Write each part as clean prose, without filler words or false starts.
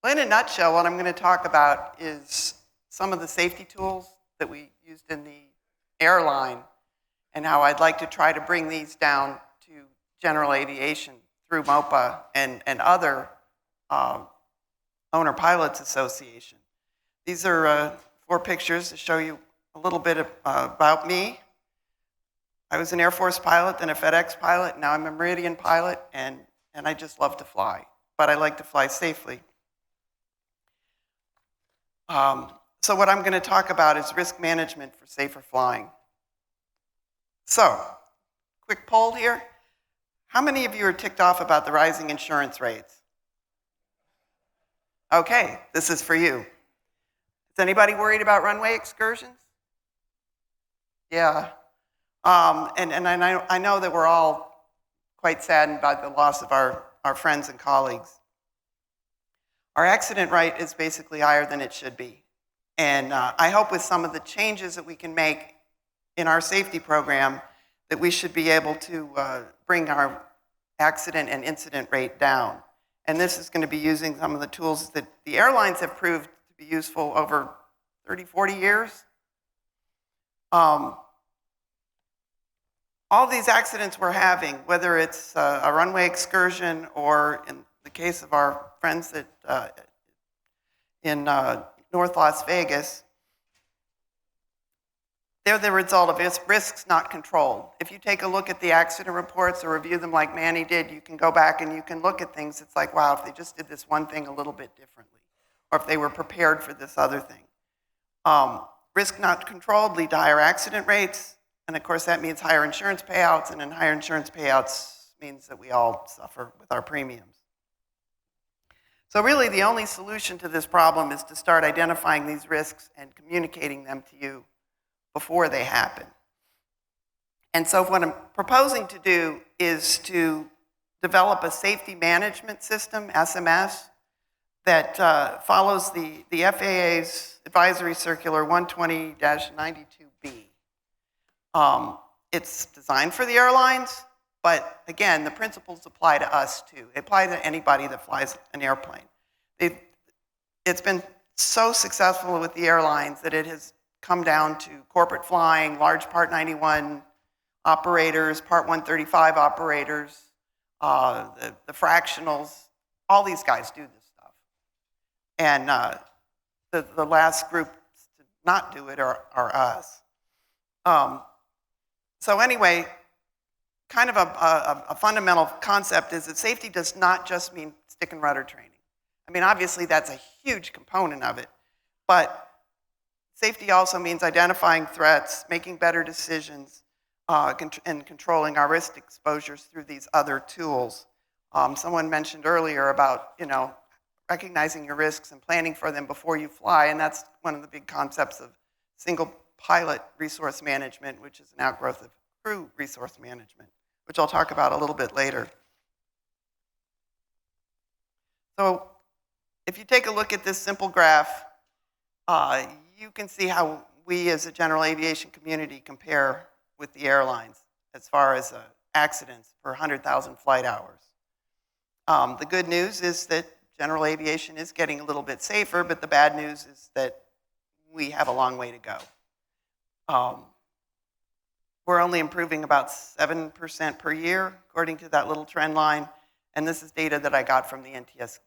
Well, in a nutshell, what I'm going to talk about is some of the safety tools that we used in the airline and how I'd like to try to bring these down to general aviation through MOPA and other Owner Pilots Association. These are 4 pictures to show you a little bit about me. I was an Air Force pilot, then a FedEx pilot, now I'm a Meridian pilot, and I just love to fly, but I like to fly safely. So what I'm going to talk about is risk management for safer flying. So, quick poll here. How many of you are ticked off about the rising insurance rates? Okay, this is for you. Is anybody worried about runway excursions? Yeah. And I know that we're all quite saddened by the loss of our friends and colleagues. Our accident rate is basically higher than it should be. And I hope with some of the changes that we can make in our safety program that we should be able to bring our accident and incident rate down. And this is going to be using some of the tools that the airlines have proved to be useful over 30, 40 years. All these accidents we're having, whether it's a runway excursion or in the case of our friends that in North Las Vegas, they're the result of risks not controlled. If you take a look at the accident reports or review them like Manny did, you can go back and you can look at things. It's like, wow, if they just did this one thing a little bit differently, or if they were prepared for this other thing. Risk not controlled lead to higher accident rates, and of course that means higher insurance payouts, and then higher insurance payouts means that we all suffer with our premiums. So really the only solution to this problem is to start identifying these risks and communicating them to you before they happen. And so what I'm proposing to do is to develop a safety management system, SMS, that follows the FAA's Advisory Circular 120-92B. It's designed for the airlines, but again, the principles apply to us too. They apply to anybody that flies an airplane. It's been so successful with the airlines that it has come down to corporate flying, large Part 91 operators, Part 135 operators, the fractionals. All these guys do this stuff. And the last group to not do it are us. So anyway, kind of a fundamental concept is that safety does not just mean stick and rudder training. I mean, obviously that's a huge component of it, but safety also means identifying threats, making better decisions, and controlling our risk exposures through these other tools. Someone mentioned earlier about, recognizing your risks and planning for them before you fly, and that's one of the big concepts of single pilot resource management, which is an outgrowth of crew resource management, which I'll talk about a little bit later. So if you take a look at this simple graph, you can see how we as a general aviation community compare with the airlines as far as accidents per 100,000 flight hours. The good news is that general aviation is getting a little bit safer, but the bad news is that we have a long way to go. We're only improving about 7% per year, according to that little trend line, and this is data that I got from the NTSB.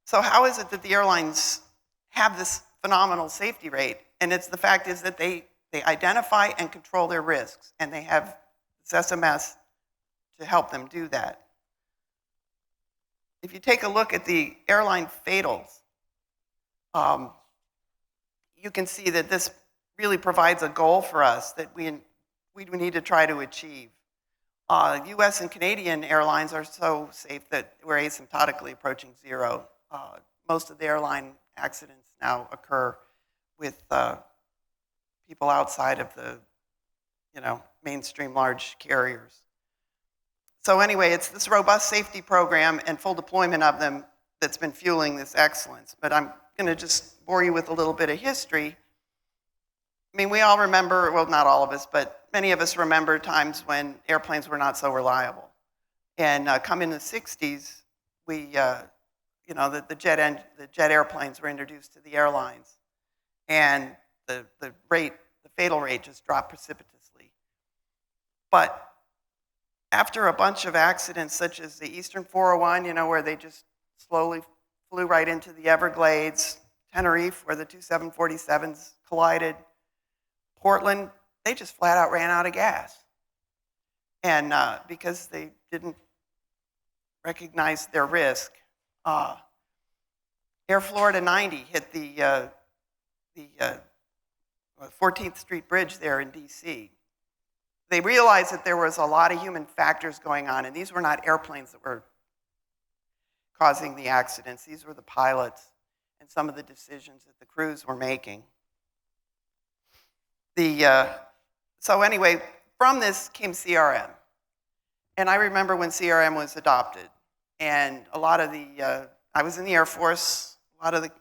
So how is it that the airlines have this phenomenal safety rate? And the fact is that they identify and control their risks, and they have this SMS to help them do that. If you take a look at the airline fatals, you can see that this really provides a goal for us that we need to try to achieve. US and Canadian airlines are so safe that we're asymptotically approaching zero. Most of the airline accidents now occur with people outside of the mainstream large carriers. So anyway, it's this robust safety program and full deployment of them that's been fueling this excellence. But I'm going to just bore you with a little bit of history. I mean, we all remember, well, not all of us, but many of us remember times when airplanes were not so reliable. And come in the 60s, the jet airplanes were introduced to the airlines, and the fatal rate just dropped precipitously. But after a bunch of accidents, such as the Eastern 401, where they just slowly flew right into the Everglades, Tenerife, where the two 747s collided, Portland, they just flat out ran out of gas. And because they didn't recognize their risk, Air Florida 90 hit the 14th Street Bridge there in DC. They realized that there was a lot of human factors going on, and these were not airplanes that were causing the accidents. These were the pilots and some of the decisions that the crews were making. So anyway, from this came CRM. And I remember when CRM was adopted, and a lot of I was in the Air Force, a lot of the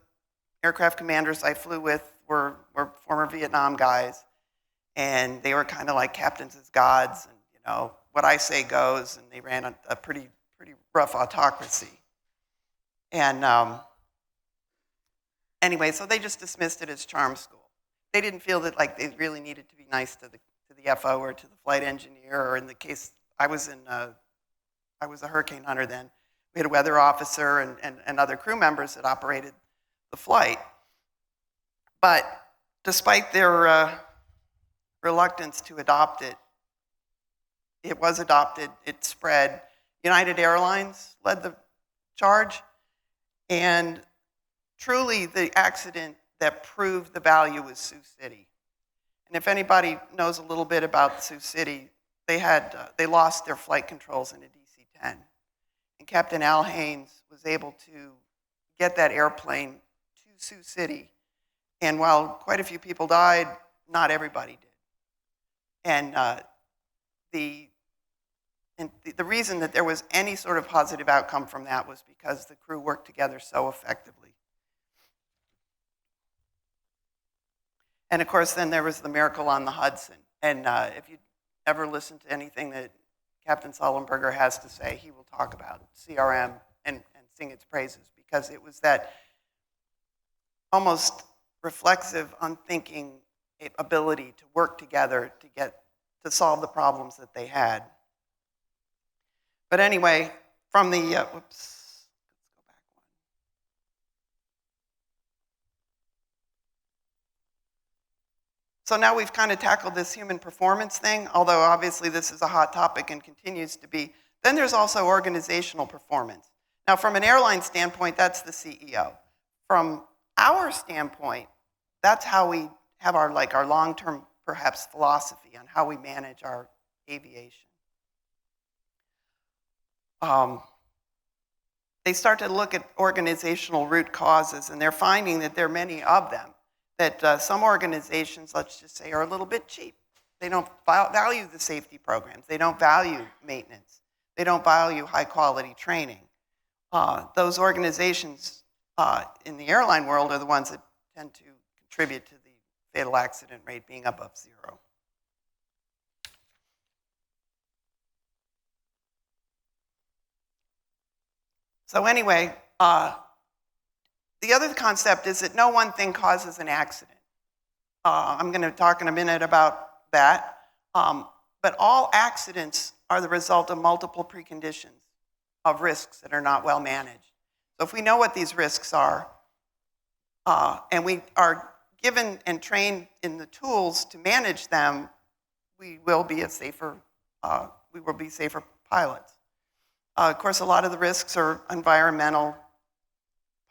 aircraft commanders I flew with were former Vietnam guys, and they were kind of like captains as gods, and what I say goes, and they ran a pretty rough autocracy. And anyway, so they just dismissed it as charm school. They didn't feel that like they really needed to be nice to the FO or to the flight engineer, or in the case I was a hurricane hunter then. We had a weather officer and other crew members that operated the flight. But despite their reluctance to adopt it, it was adopted, it spread. United Airlines led the charge, and truly the accident that proved the value was Sioux City. And if anybody knows a little bit about Sioux City, they lost their flight controls in a DC-10. And Captain Al Haynes was able to get that airplane to Sioux City. And while quite a few people died, not everybody did. And the reason that there was any sort of positive outcome from that was because the crew worked together so effectively. And of course, then there was the miracle on the Hudson. And if you ever listen to anything that Captain Sullenberger has to say, he will talk about CRM and sing its praises, because it was that almost reflexive, unthinking ability to work together to solve the problems that they had. But anyway, from the, let's go back one. So now we've kind of tackled this human performance thing, although obviously this is a hot topic and continues to be. Then there's also organizational performance. Now from an airline standpoint, that's the CEO. From our standpoint, that's how we have our long-term, perhaps, philosophy on how we manage our aviation. They start to look at organizational root causes, and they're finding that there are many of them, that some organizations, let's just say, are a little bit cheap. They don't value the safety programs. They don't value maintenance. They don't value high-quality training. Those organizations in the airline world are the ones that tend to contribute to the fatal accident rate being above zero. So anyway, the other concept is that no one thing causes an accident. I'm going to talk in a minute about that. But all accidents are the result of multiple preconditions of risks that are not well managed. So if we know what these risks are, and we are given and trained in the tools to manage them, we will be safer pilots. Of course, a lot of the risks are environmental,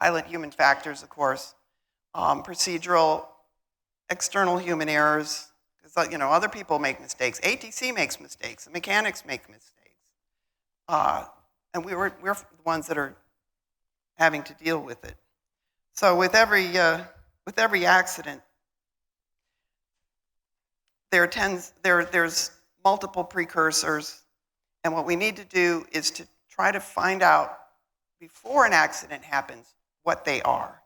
pilot human factors, of course, procedural, external human errors, because other people make mistakes. ATC makes mistakes. The mechanics make mistakes, and we're the ones that are having to deal with it. So with every accident, there's multiple precursors, and what we need to do is to try to find out before an accident happens what they are.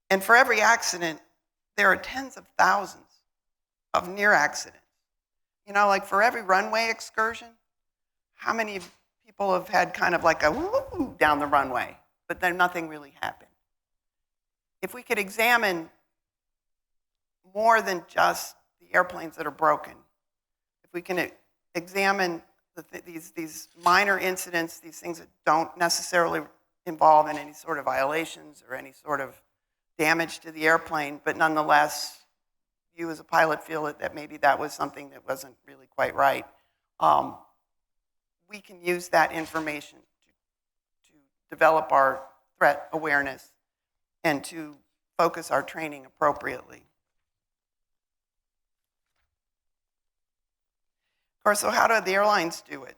And for every accident, there are tens of thousands of near accidents. Like for every runway excursion, how many people have had kind of like a woo down the runway, but then nothing really happened. If we could examine more than just the airplanes that are broken, if we can examine these minor incidents, these things that don't necessarily involve in any sort of violations or any sort of damage to the airplane, but nonetheless, you as a pilot feel that maybe that was something that wasn't really quite right, we can use that information to develop our threat awareness and to focus our training appropriately. Of course, so how do the airlines do it?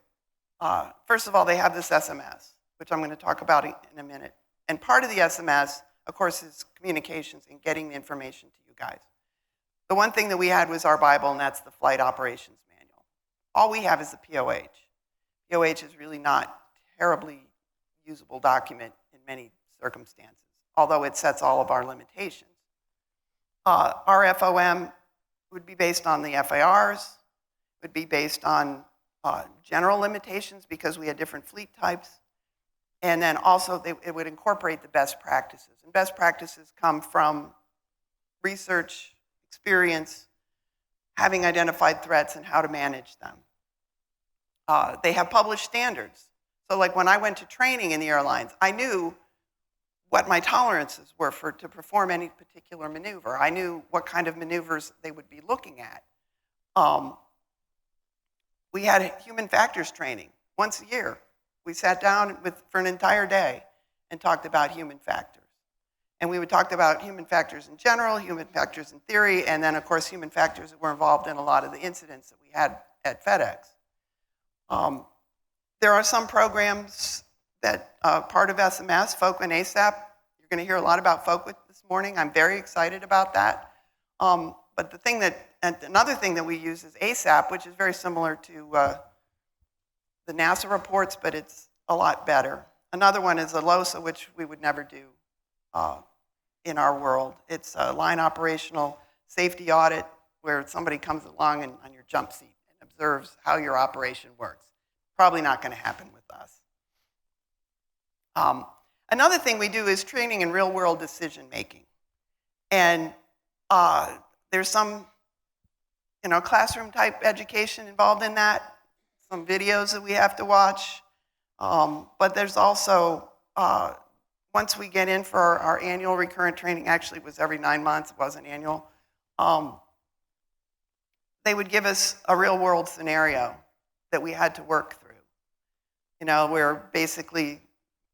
First of all, they have this SMS, which I'm going to talk about in a minute. And part of the SMS, of course, is communications and getting the information to you guys. The one thing that we had was our Bible, and that's the Flight Operations Manual. All we have is the POH. POH is really not a terribly usable document in many circumstances, although it sets all of our limitations. Our FOM would be based on the FARs, would be based on general limitations because we had different fleet types, and then also it would incorporate the best practices. And best practices come from research, experience, having identified threats and how to manage them. They have published standards. So like when I went to training in the airlines, I knew what my tolerances were to perform any particular maneuver. I knew what kind of maneuvers they would be looking at. We had human factors training once a year. We sat down for an entire day and talked about human factors. And we would talk about human factors in general, human factors in theory, and then, of course, human factors that were involved in a lot of the incidents that we had at FedEx. There are some programs that part of SMS, FOCA and ASAP. You're going to hear a lot about FOCA this morning. I'm very excited about that. But another thing that we use is ASAP, which is very similar to the NASA reports, but it's a lot better. Another one is a LOSA, which we would never do in our world. It's a line operational safety audit where somebody comes along on your jump seat and observes how your operation works. Probably not going to happen with us. Another thing we do is training in real-world decision making. And there's some classroom type education involved in that, some videos that we have to watch. But there's also, once we get in for our annual recurrent training, actually it was every 9 months, it wasn't annual, they would give us a real world scenario that we had to work through. Where basically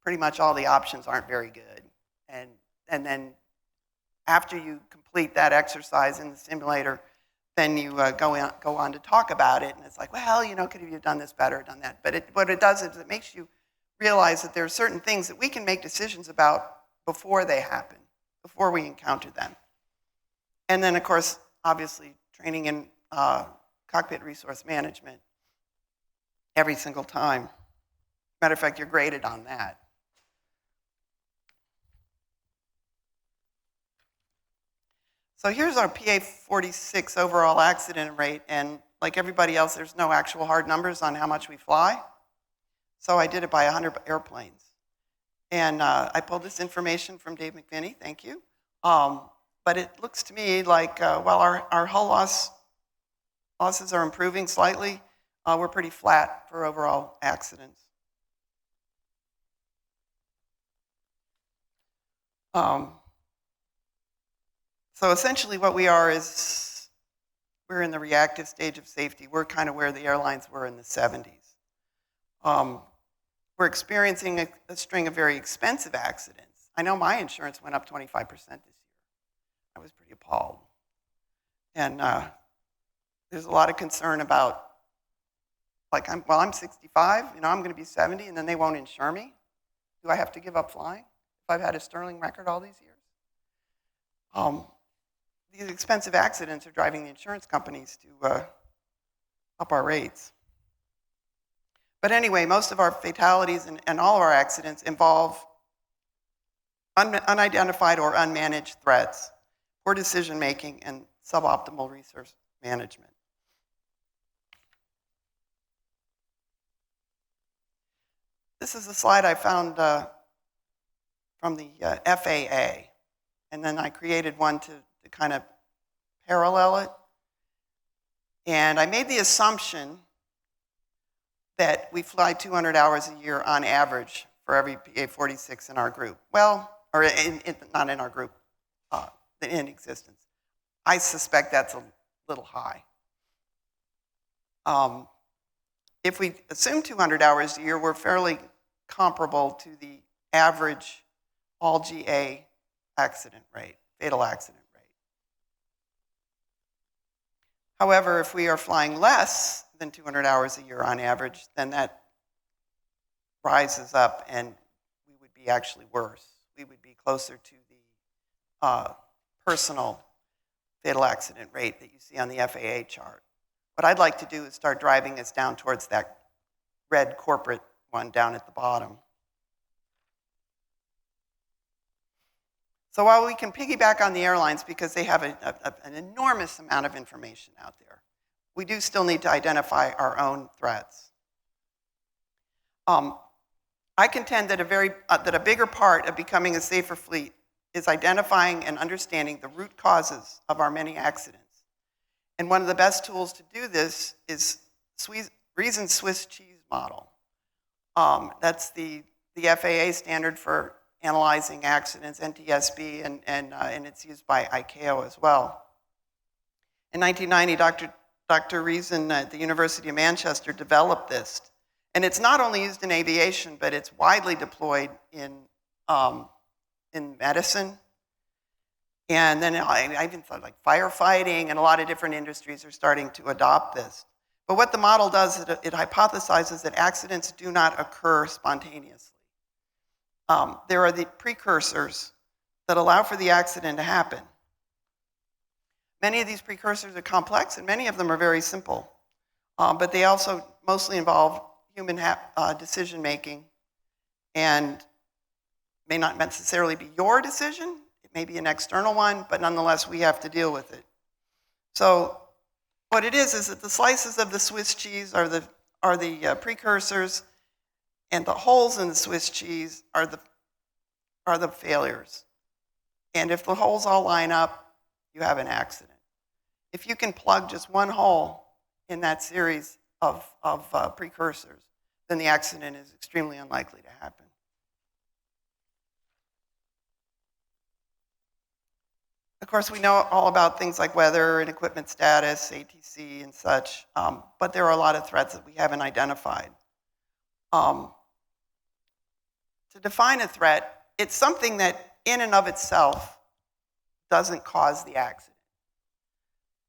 pretty much all the options aren't very good. And then after you complete that exercise in the simulator, then you go on to talk about it, and it's like, well, could you have done this better, done that? But what it does is it makes you realize that there are certain things that we can make decisions about before they happen, before we encounter them. And then, of course, obviously, training in cockpit resource management every single time. Matter of fact, you're graded on that. So here's our PA-46 overall accident rate, and like everybody else, there's no actual hard numbers on how much we fly. So I did it by 100 airplanes. And I pulled this information from Dave McVinney, thank you. But it looks to me like while our hull losses are improving slightly, we're pretty flat for overall accidents. So essentially what we are is we're in the reactive stage of safety. We're kind of where the airlines were in the 70s. We're experiencing a string of very expensive accidents. I know my insurance went up 25% this year. I was pretty appalled. And there's a lot of concern about, like, I'm 65, I'm going to be 70, and then they won't insure me. Do I have to give up flying if I've had a sterling record all these years? These expensive accidents are driving the insurance companies to up our rates. But anyway, most of our fatalities and all of our accidents involve unidentified or unmanaged threats, poor decision making, and suboptimal resource management. This is a slide I found from the FAA, and then I created one to kind of parallel it. And I made the assumption that we fly 200 hours a year on average for every PA-46 in our group. Well, or not in our group, in existence. I suspect that's a little high. If we assume 200 hours a year, we're fairly comparable to the average all-GA accident rate, fatal accident rate. However, if we are flying less than 200 hours a year on average, then that rises up and we would be actually worse. We would be closer to the personal fatal accident rate that you see on the FAA chart. What I'd like to do is start driving us down towards that red corporate one down at the bottom. So while we can piggyback on the airlines because they have an enormous amount of information out there, we do still need to identify our own threats. I contend that a bigger part of becoming a safer fleet is identifying and understanding the root causes of our many accidents. And one of the best tools to do this is Reason's Swiss cheese model. That's the FAA standard for analyzing accidents, NTSB, and it's used by ICAO as well. In 1990, Dr. Reason at the University of Manchester developed this. And it's not only used in aviation, but it's widely deployed in medicine. And then I even thought like firefighting and a lot of different industries are starting to adopt this. But what the model does is it hypothesizes that accidents do not occur spontaneously. There are the precursors that allow for the accident to happen. Many of these precursors are complex and many of them are very simple. But they also mostly involve human decision making and may not necessarily be your decision. It may be an external one, but nonetheless, we have to deal with it. So what it is that the slices of the Swiss cheese are the precursors, and the holes in the Swiss cheese are the failures. And if the holes all line up, you have an accident. If you can plug just one hole in that series of precursors, then the accident is extremely unlikely to happen. Of course, we know all about things like weather and equipment status, ATC and such, but there are a lot of threats that we haven't identified. To define a threat, it's something that in and of itself doesn't cause the accident.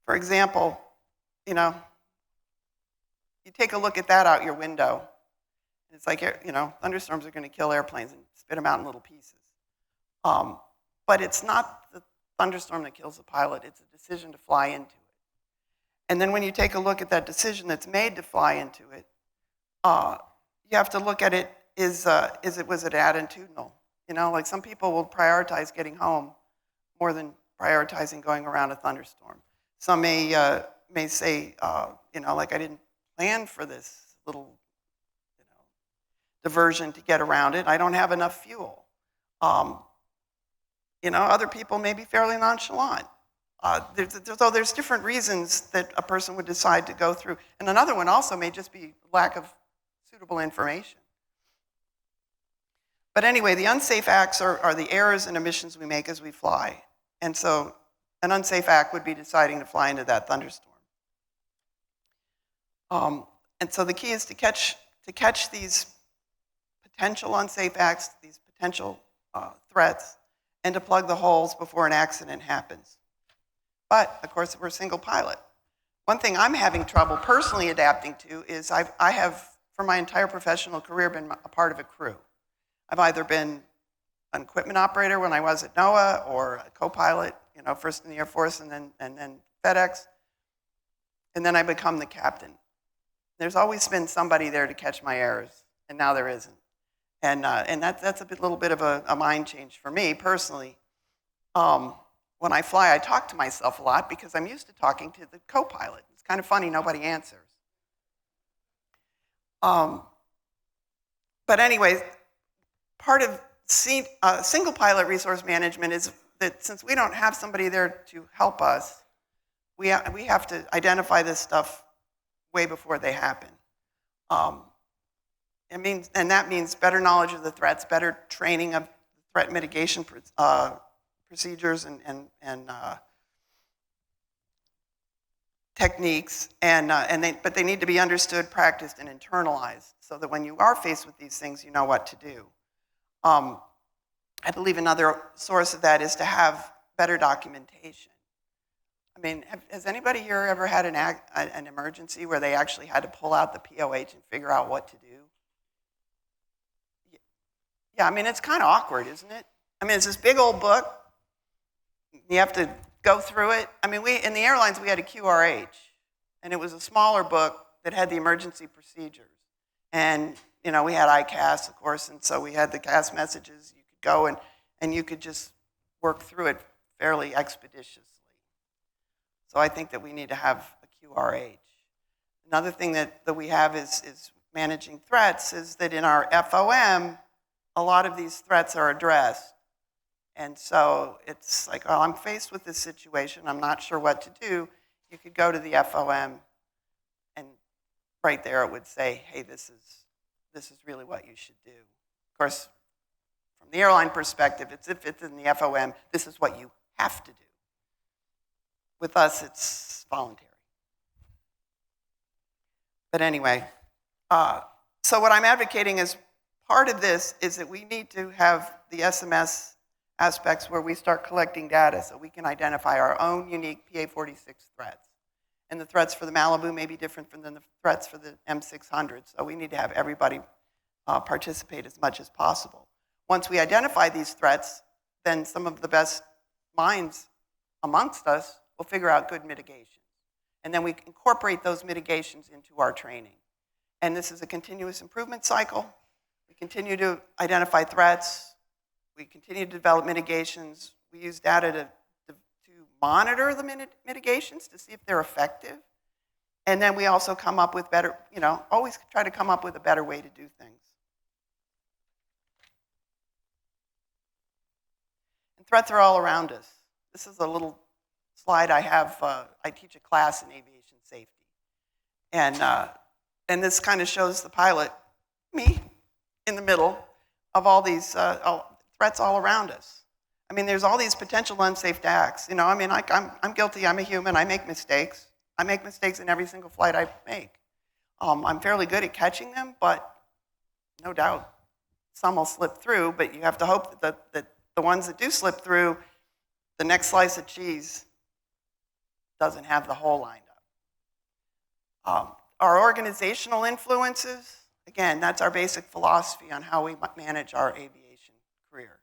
For example, you take a look at that out your window, and it's like, thunderstorms are going to kill airplanes and spit them out in little pieces. But it's not the thunderstorm that kills the pilot, it's a decision to fly into it. And then when you take a look at that decision that's made to fly into it, you have to look at it, was it attitudinal? Like some people will prioritize getting home more than prioritizing going around a thunderstorm. Some may say, like I didn't plan for this little, diversion to get around it. I don't have enough fuel. Other people may be fairly nonchalant. There's different reasons that a person would decide to go through. And another one also may just be lack of suitable information. But anyway, the unsafe acts are the errors and omissions we make as we fly. And so an unsafe act would be deciding to fly into that thunderstorm. And so the key is to catch these potential unsafe acts, these potential threats, and to plug the holes before an accident happens. But, of course, we're a single pilot. One thing I'm having trouble personally adapting to is I have, for my entire professional career, been a part of a crew. I've either been an equipment operator when I was at NOAA or a co-pilot, first in the Air Force and then FedEx, and then I become the captain. There's always been somebody there to catch my errors, and now there isn't. And that's a little bit of a mind change for me personally. When I fly, I talk to myself a lot because I'm used to talking to the co-pilot. It's kind of funny, nobody answers. But but anyway, part of single pilot resource management is that since we don't have somebody there to help us, we have to identify this stuff way before they happen. And that means better knowledge of the threats, better training of threat mitigation procedures and techniques, but they need to be understood, practiced, and internalized so that when you are faced with these things, you know what to do. I believe another source of that is to have better documentation. I mean, has anybody here ever had an emergency where they actually had to pull out the POH and figure out what to do? Yeah, I mean, it's kind of awkward, isn't it? I mean, it's this big old book. You have to go through it. I mean, in the airlines, we had a QRH, and it was a smaller book that had the emergency procedures. And, you know, we had ICAS, of course, and so we had the CAS messages. You could go and you could just work through it fairly expeditiously. So I think that we need to have a QRH. Another thing that we have is managing threats is that in our FOM, a lot of these threats are addressed. And so it's like, oh, I'm faced with this situation. I'm not sure what to do. You could go to the FOM, and right there it would say, hey, this is really what you should do. Of course, from the airline perspective, if it's in the FOM, this is what you have to do. With us, it's voluntary. But anyway, so what I'm advocating as part of this is that we need to have the SMS aspects where we start collecting data so we can identify our own unique PA-46 threats. And the threats for the Malibu may be different than the threats for the M600, so we need to have everybody participate as much as possible. Once we identify these threats, then some of the best minds amongst us will figure out good mitigations. And then we incorporate those mitigations into our training. And this is a continuous improvement cycle. We continue to identify threats. We continue to develop mitigations. We use data to monitor the mitigations to see if they're effective. And then we also come up with better, always try to come up with a better way to do things. And threats are all around us. This is a little slide I have. I teach a class in aviation safety. And this kind of shows the pilot, me, in the middle of all these threats all around us. I mean, there's all these potential unsafe acts. I'm guilty, I'm a human, I make mistakes. I make mistakes in every single flight I make. I'm fairly good at catching them, but no doubt some will slip through, but you have to hope that the ones that do slip through, the next slice of cheese doesn't have the hole lined up. Our organizational influences, again, that's our basic philosophy on how we manage our aviation career.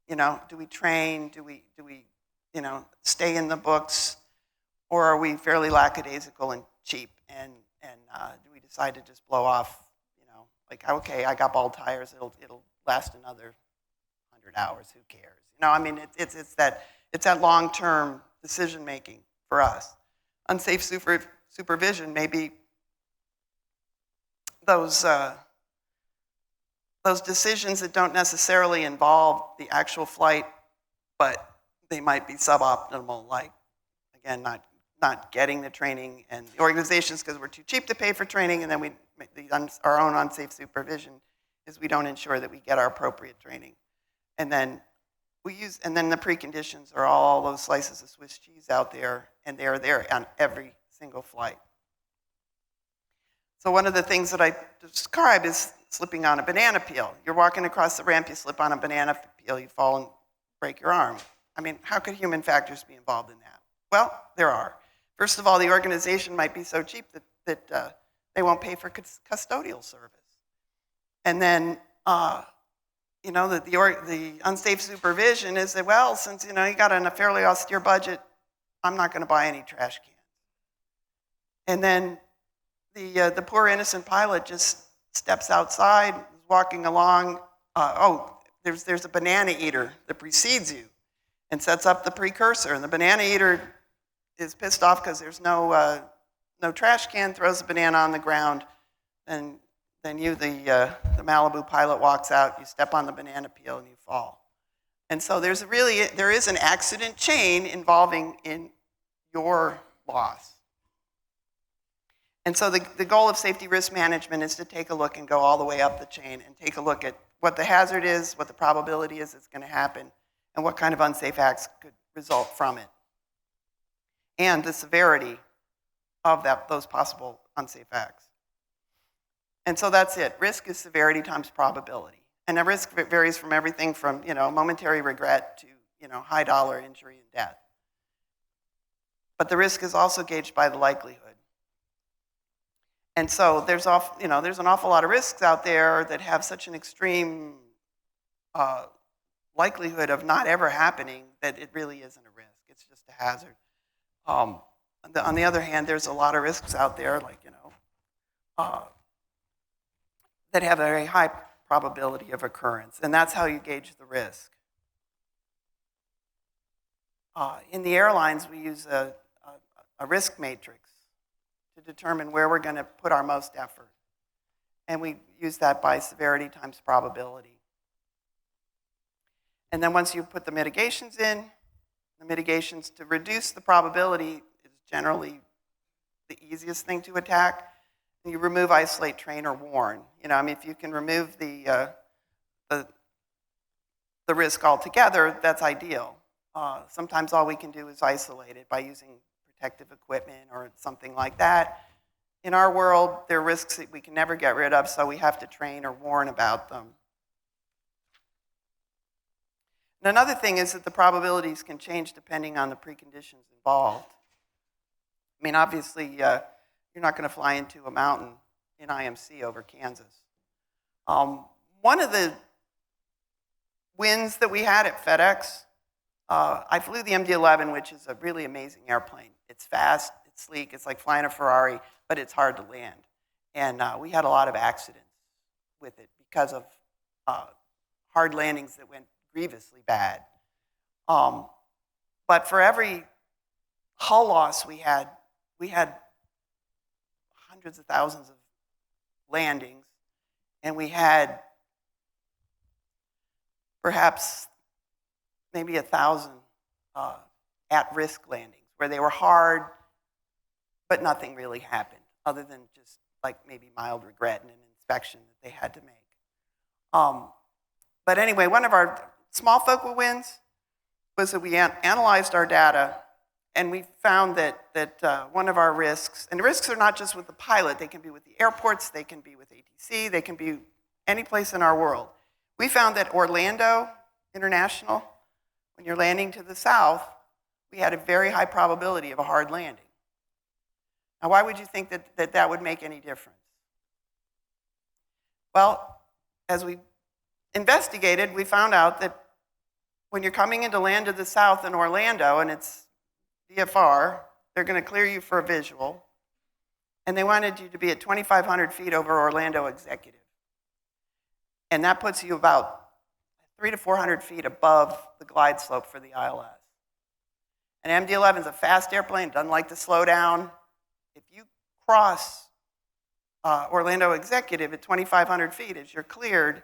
Do we train? Do we stay in the books? Or are we fairly lackadaisical and cheap? And do we decide to just blow off, like, okay, I got bald tires, it'll last another 100 hours, who cares? It's that long-term decision-making for us. Unsafe supervision may be those decisions that don't necessarily involve the actual flight, but they might be suboptimal, like, again, not getting the training, and the organizations, because we're too cheap to pay for training, and then our own unsafe supervision is we don't ensure that we get our appropriate training. And then the preconditions are all those slices of Swiss cheese out there, and they're there on every single flight. So one of the things that I describe is slipping on a banana peel. You're walking across the ramp, you slip on a banana peel, you fall and break your arm. I mean, how could human factors be involved in that? Well, there are. First of all, the organization might be so cheap that they won't pay for custodial service. And then, the unsafe supervision is that, well, since, you got a fairly austere budget, I'm not going to buy any trash cans. And then the poor innocent pilot just steps outside, walking along. There's a banana eater that precedes you and sets up the precursor. And the banana eater is pissed off because there's no trash can, throws the banana on the ground, and then the Malibu pilot walks out, you step on the banana peel and you fall. And so there is an accident chain involving in your loss. And so the goal of safety risk management is to take a look and go all the way up the chain and take a look at what the hazard is, what the probability is it's going to happen, and what kind of unsafe acts could result from it, and the severity of those possible unsafe acts. And so that's it. Risk is severity times probability. And the risk varies from everything from momentary regret to high dollar injury and death. But the risk is also gauged by the likelihood. And so there's an awful lot of risks out there that have such an extreme likelihood of not ever happening that it really isn't a risk. It's just a hazard. On the other hand, there's a lot of risks out there, like that have a very high probability of occurrence, and that's how you gauge the risk. In the airlines, we use a risk matrix to determine where we're going to put our most effort. And we use that by severity times probability. And then once you put the mitigations in, the mitigations to reduce the probability is generally the easiest thing to attack. And you remove, isolate, train, or warn. If you can remove the risk altogether, that's ideal. Sometimes all we can do is isolate it by using protective equipment or something like that. In our world, there are risks that we can never get rid of, so we have to train or warn about them. And another thing is that the probabilities can change depending on the preconditions involved. Obviously, you're not going to fly into a mountain in IMC over Kansas. One of the wins that we had at FedEx, I flew the MD-11, which is a really amazing airplane. It's fast, it's sleek, it's like flying a Ferrari, but it's hard to land. And we had a lot of accidents with it because of hard landings that went grievously bad. But for every hull loss we had hundreds of thousands of landings, and we had perhaps maybe 1,000 at-risk landings where they were hard, but nothing really happened other than just like maybe mild regret and an inspection that they had to make. But anyway, one of our small focal wins was that we analyzed our data, and we found that one of our risks, and the risks are not just with the pilot, they can be with the airports, they can be with ATC, they can be any place in our world. We found that Orlando International, when you're landing to the south, we had a very high probability of a hard landing. Now, why would you think that would make any difference? Well, as we investigated, we found out that when you're coming into land to the south in Orlando, and it's VFR, they're going to clear you for a visual, and they wanted you to be at 2,500 feet over Orlando Executive. And that puts you about 300 to 400 feet above the glide slope for the ILS. And MD-11 is a fast airplane, doesn't like to slow down. If you cross Orlando Executive at 2,500 feet as you're cleared,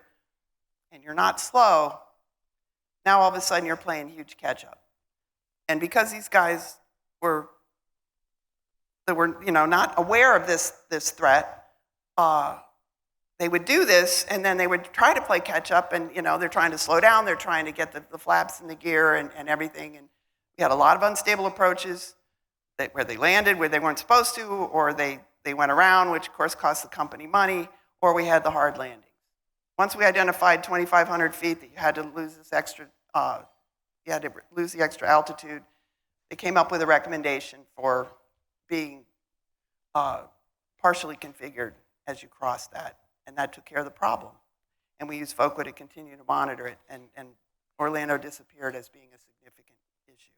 and you're not slow, now all of a sudden you're playing huge catch-up. And because these guys were not aware of this threat, they would do this, and then they would try to play catch-up, and they're trying to slow down, they're trying to get the flaps in the gear and everything. And we had a lot of unstable approaches where they landed where they weren't supposed to, or they went around, which of course cost the company money, or we had the hard landings. Once we identified 2,500 feet that you had to lose the extra altitude, they came up with a recommendation for being partially configured as you cross that, and that took care of the problem. And we used FOCA to continue to monitor it, and Orlando disappeared as being a significant issue.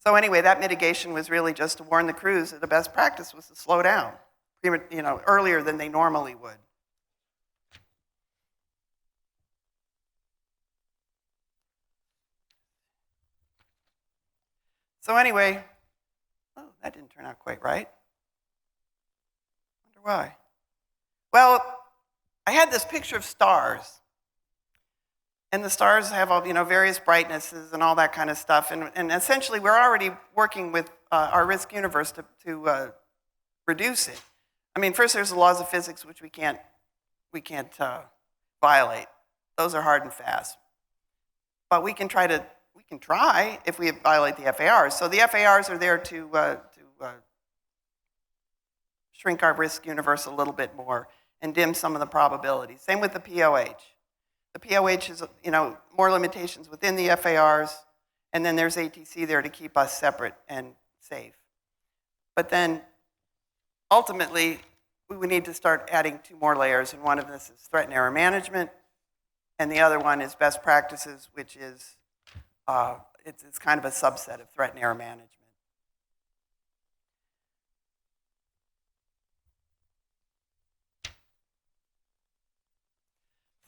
So anyway, that mitigation was really just to warn the crews that the best practice was to slow down, earlier than they normally would. So anyway, that didn't turn out quite right. Wonder why. Well, I had this picture of stars. And the stars have all, various brightnesses and all that kind of stuff. And essentially, we're already working with our risk universe to reduce it. I mean, first there's the laws of physics, which we can't violate. Those are hard and fast. But we can try if we violate the FARs. So the FARs are there to shrink our risk universe a little bit more and dim some of the probabilities. Same with the POH. The POH is, more limitations within the FARs, and then there's ATC there to keep us separate and safe. But then, ultimately, we would need to start adding 2 more layers, and one of this is threat and error management, and the other one is best practices, which is, it's kind of a subset of threat and error management.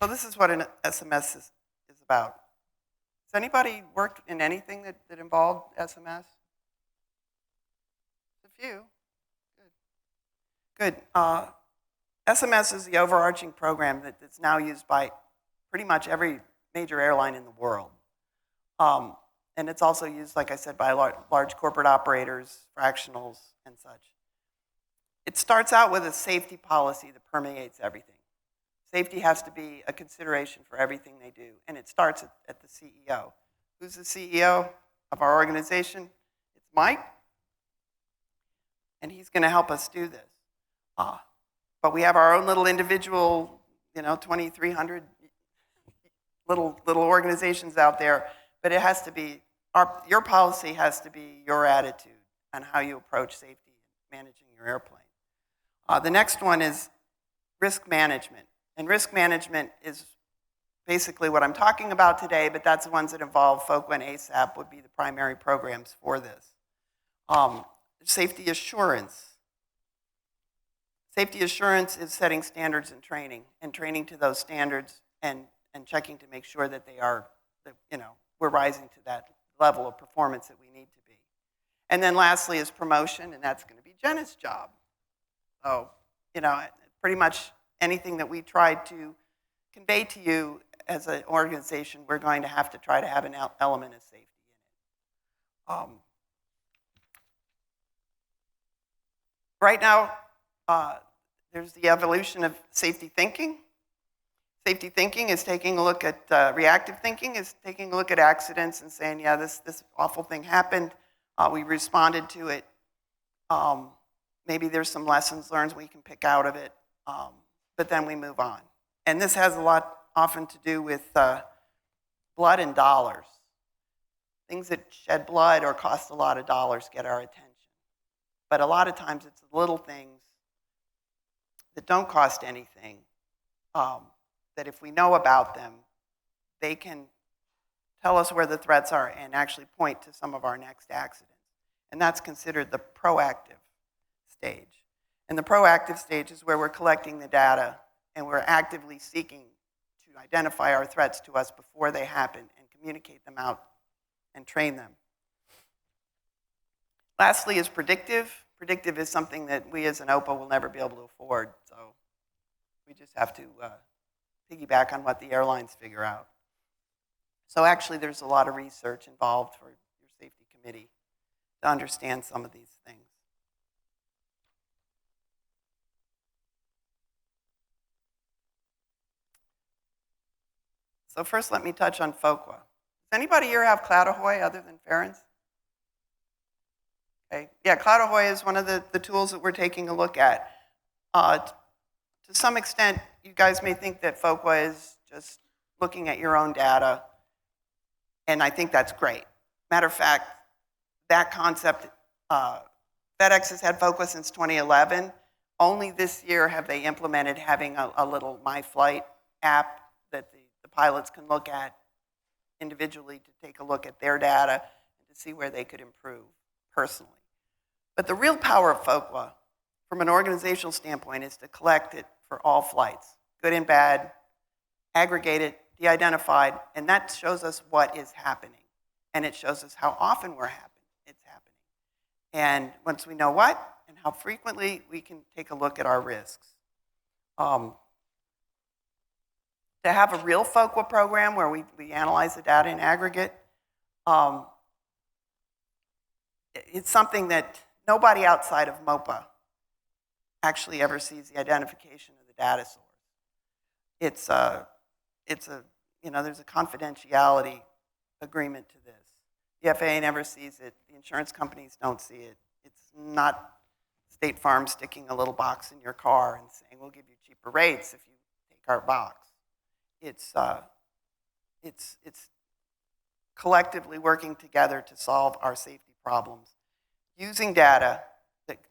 So this is what an SMS is about. Has anybody worked in anything that involved SMS? A few. Good. SMS is the overarching program that's now used by pretty much every major airline in the world. And it's also used, like I said, by large corporate operators, fractionals, and such. It starts out with a safety policy that permeates everything. Safety has to be a consideration for everything they do, and it starts at the CEO. Who's the CEO of our organization? It's Mike, and he's going to help us do this. But we have our own little individual, 2,300 little organizations out there, but it has to be, your policy has to be your attitude on how you approach safety and managing your airplane. The next one is risk management. And risk management is basically what I'm talking about today, but that's the ones that involve FOQA and ASAP would be the primary programs for this. Safety assurance. Safety assurance is setting standards and training to those standards and checking to make sure that they are, we're rising to that level of performance that we need to be. And then lastly is promotion, and that's going to be Jenna's job. So, pretty much anything that we try to convey to you as an organization, we're going to have to try to have an element of safety in it. Right now, there's the evolution of safety thinking. Safety thinking is taking a look at reactive thinking, is taking a look at accidents and saying, yeah, this awful thing happened. We responded to it. Maybe there's some lessons learned we can pick out of it, but then we move on. And this has a lot often to do with blood and dollars. Things that shed blood or cost a lot of dollars get our attention. But a lot of times it's the little things that don't cost anything, that if we know about them, they can tell us where the threats are and actually point to some of our next accidents. And that's considered the proactive stage. And the proactive stage is where we're collecting the data and we're actively seeking to identify our threats to us before they happen and communicate them out and train them. Lastly is predictive. Predictive is something that we as an OPA will never be able to afford, so we just have to piggyback on what the airlines figure out. So actually there's a lot of research involved for your safety committee to understand some of these things. So first let me touch on FOQA. Does anybody here have Cloud Ahoy other than Ferens? Okay. Yeah, Cloud Ahoy is one of the tools that we're taking a look at. To some extent, you guys may think that FOQA is just looking at your own data, and I think that's great. Matter of fact, that concept, FedEx has had FOQA since 2011. Only this year have they implemented having a little My Flight app that the pilots can look at individually to take a look at their data and to see where they could improve personally. But the real power of FOQA, from an organizational standpoint, is to collect it for all flights, good and bad, aggregate it, de-identified, and that shows us what is happening. And it shows us how often it's happening. And once we know what and how frequently, we can take a look at our risks. To have a real FOQA program where we analyze the data in aggregate, it's something that nobody outside of MOPA actually ever sees the identification of the data source. It's a, there's a confidentiality agreement to this. The FAA never sees it. The insurance companies don't see it. It's not State Farm sticking a little box in your car and saying, we'll give you cheaper rates if you take our box. It's collectively working together to solve our safety problems using data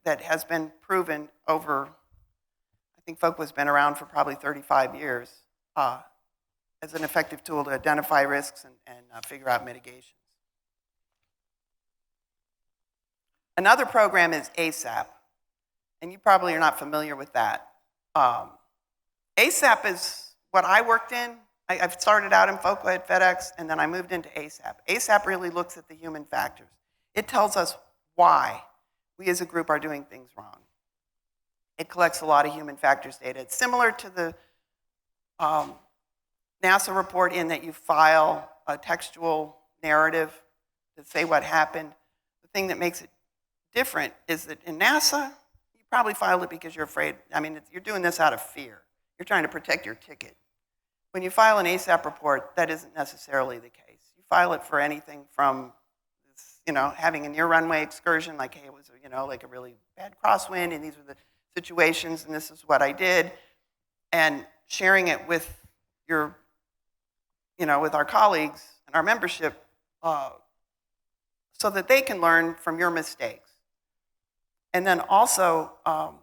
that has been proven over, I think FOQA's been around for probably 35 years, as an effective tool to identify risks and figure out mitigations. Another program is ASAP, and you probably are not familiar with that. ASAP is what I worked in. I've started out in FOQA at FedEx, and then I moved into ASAP. ASAP really looks at the human factors. It tells us why we as a group are doing things wrong. It collects a lot of human factors data. It's similar to the NASA report in that you file a textual narrative to say what happened. The thing that makes it different is that in NASA, you probably filed it because you're afraid. I mean, you're doing this out of fear. You're trying to protect your ticket. When you file an ASAP report, that isn't necessarily the case. You file it for anything from, having a near runway excursion, like, hey, it was, like a really bad crosswind, and these were the situations, and this is what I did, and sharing it with your, with our colleagues and our membership, so that they can learn from your mistakes. And then also, a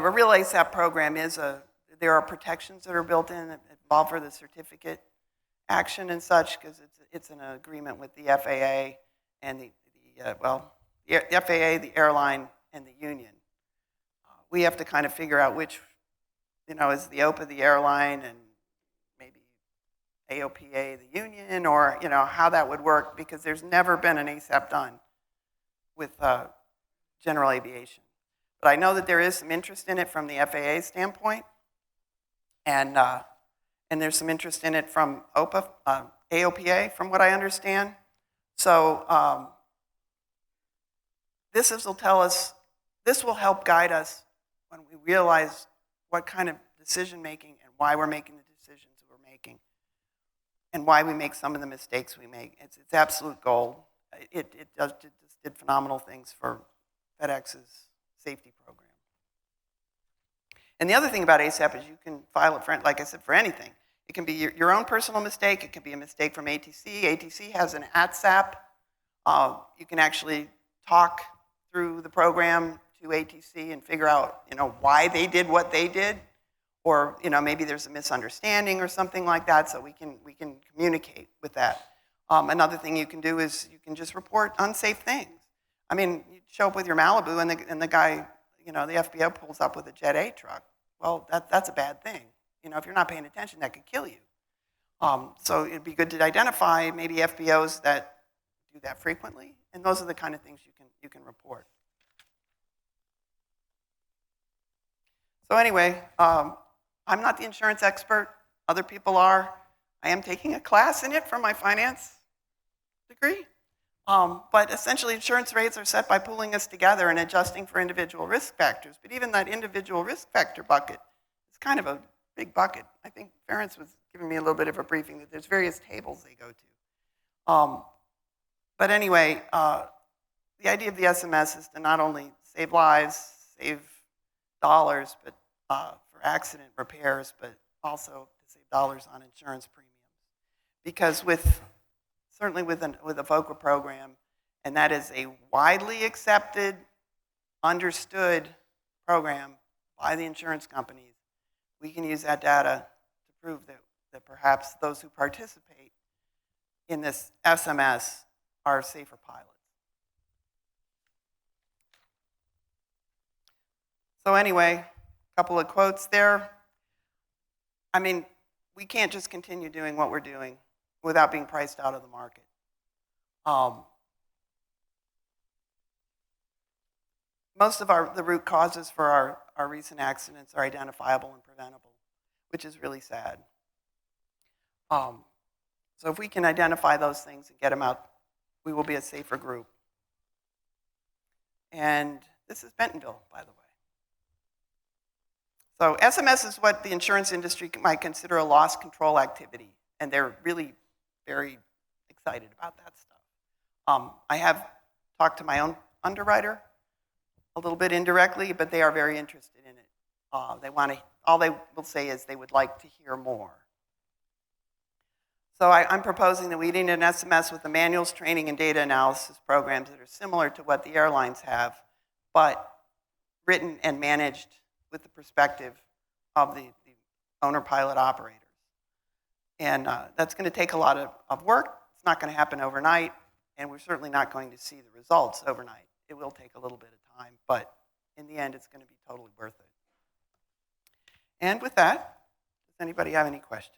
real ASAP program there are protections that are built in that involve for the certificate action and such, because it's an agreement with the FAA and the FAA, the airline, and the union. We have to kind of figure out which, is the OPA the airline and maybe AOPA the union, or, how that would work, because there's never been an ASAP done with general aviation. But I know that there is some interest in it from the FAA standpoint, and there's some interest in it from OPA, AOPA, from what I understand. So this will help guide us when we realize what kind of decision making and why we're making the decisions we're making, and why we make some of the mistakes we make. It's absolute gold. It did phenomenal things for FedEx's safety program. And the other thing about ASAP is you can file it for, like I said, for anything. It can be your own personal mistake. It can be a mistake from ATC. ATC has an ATSAP. You can actually talk through the program to ATC and figure out, why they did what they did, or maybe there's a misunderstanding or something like that. So we can communicate with that. Another thing you can do is you can just report unsafe things. I mean, you show up with your Malibu and the guy, the FBO pulls up with a Jet A truck. Well, that's a bad thing. If you're not paying attention, that could kill you. So it'd be good to identify maybe FBOs that do that frequently, and those are the kind of things you can report. So anyway, I'm not the insurance expert. Other people are. I am taking a class in it for my finance degree. But essentially, insurance rates are set by pulling us together and adjusting for individual risk factors. But even that individual risk factor bucket is kind of a big bucket. I think Ferenc was giving me a little bit of a briefing that there's various tables they go to. But anyway, the idea of the SMS is to not only save lives, save dollars, but for accident repairs, but also to save dollars on insurance premiums. Because certainly with a FOQA program, and that is a widely accepted, understood program by the insurance companies, we can use that data to prove that perhaps those who participate in this SMS are safer pilots. So anyway, a couple of quotes there. I mean, we can't just continue doing what we're doing without being priced out of the market. most of the root causes for our recent accidents are identifiable and preventable, which is really sad. So if we can identify those things and get them out, we will be a safer group. And this is Bentonville, by the way. So SMS is what the insurance industry might consider a loss control activity, and they're really very excited about that stuff. I have talked to my own underwriter a little bit indirectly, but they are very interested in it. All they will say is they would like to hear more. So I'm proposing that we need an SMS with the manuals, training, and data analysis programs that are similar to what the airlines have, but written and managed with the perspective of the owner-pilot operators. And that's going to take a lot of work. It's not going to happen overnight, and we're certainly not going to see the results overnight. It will take a little bit of time, but in the end, it's going to be totally worth it. And with that, does anybody have any questions?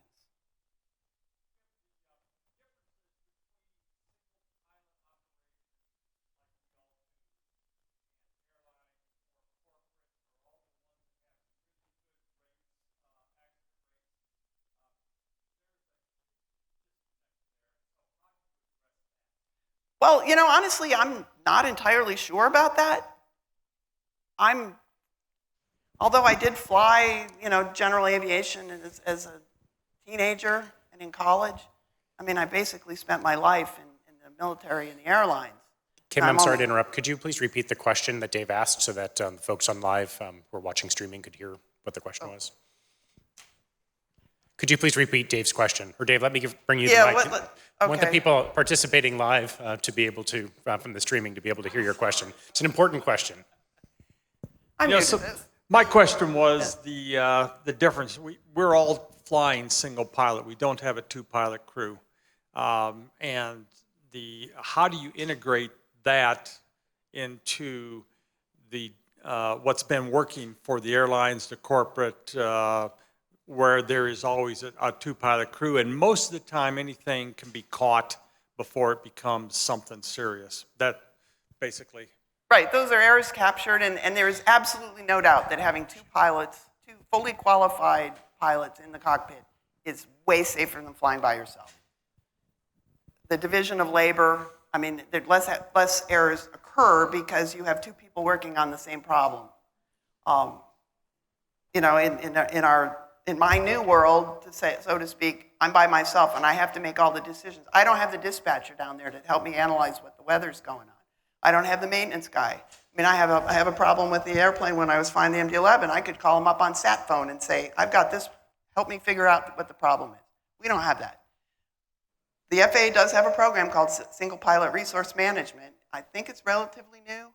Well, honestly, I'm not entirely sure about that. Although I did fly, general aviation as a teenager and in college. I basically spent my life in the military and the airlines. Kim, I'm sorry to interrupt. Could you please repeat the question that Dave asked so that the folks on live who are watching streaming could hear what the question was? Could you please repeat Dave's question? Or Dave, let me bring you the mic. Okay. I want the people participating live to be able to, from the streaming, to be able to hear your question. It's an important question. I'm new to this. My question was the difference. We're all flying single pilot. We don't have a two-pilot crew. And how do you integrate that into what's been working for the airlines, the corporate, where there is always a two-pilot crew, and most of the time anything can be caught before it becomes something serious. That basically. Right, those are errors captured, and there is absolutely no doubt that having two fully qualified pilots in the cockpit is way safer than flying by yourself. The division of labor, less errors occur because you have two people working on the same problem. In my new world, so to speak, I'm by myself and I have to make all the decisions. I don't have the dispatcher down there to help me analyze what the weather's going on. I don't have the maintenance guy. I have a problem with the airplane when I was flying the MD-11. I could call him up on sat phone and say, I've got this, help me figure out what the problem is. We don't have that. The FAA does have a program called Single Pilot Resource Management. I think it's relatively new.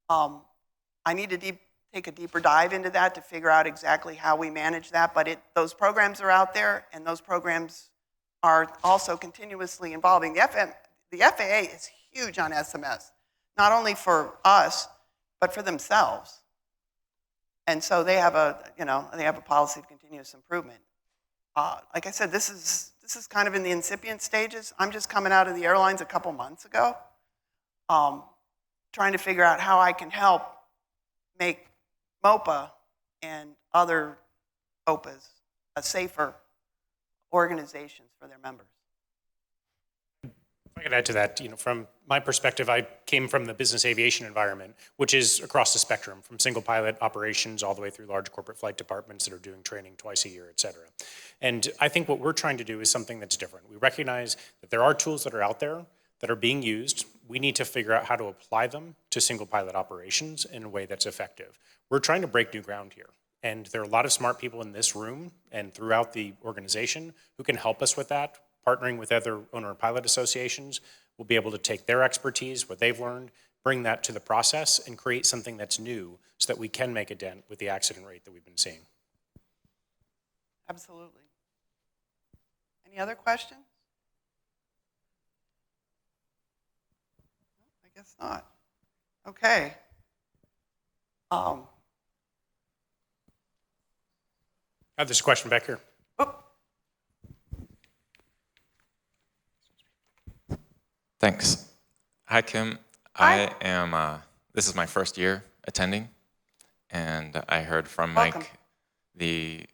I need to take a deeper dive into that to figure out exactly how we manage that, but those programs are out there, and those programs are also continuously evolving. The FAA is huge on SMS, not only for us, but for themselves. And so they have a policy of continuous improvement. Like I said, this is kind of in the incipient stages. I'm just coming out of the airlines a couple months ago, trying to figure out how I can help make MMOPA and other OPAs a safer organizations for their members. If I could add to that, from my perspective, I came from the business aviation environment, which is across the spectrum, from single pilot operations all the way through large corporate flight departments that are doing training twice a year, et cetera. And I think what we're trying to do is something that's different. We recognize that there are tools that are out there that are being used. We need to figure out how to apply them to single pilot operations in a way that's effective. We're trying to break new ground here. And there are a lot of smart people in this room and throughout the organization who can help us with that. Partnering with other owner-pilot associations, we'll be able to take their expertise, what they've learned, bring that to the process, and create something that's new so that we can make a dent with the accident rate that we've been seeing. Absolutely. Any other questions? I guess not. Okay. I have this question back here. Thanks. Hi, Kim. Hi. This is my first year attending. And I heard from Welcome. Mike the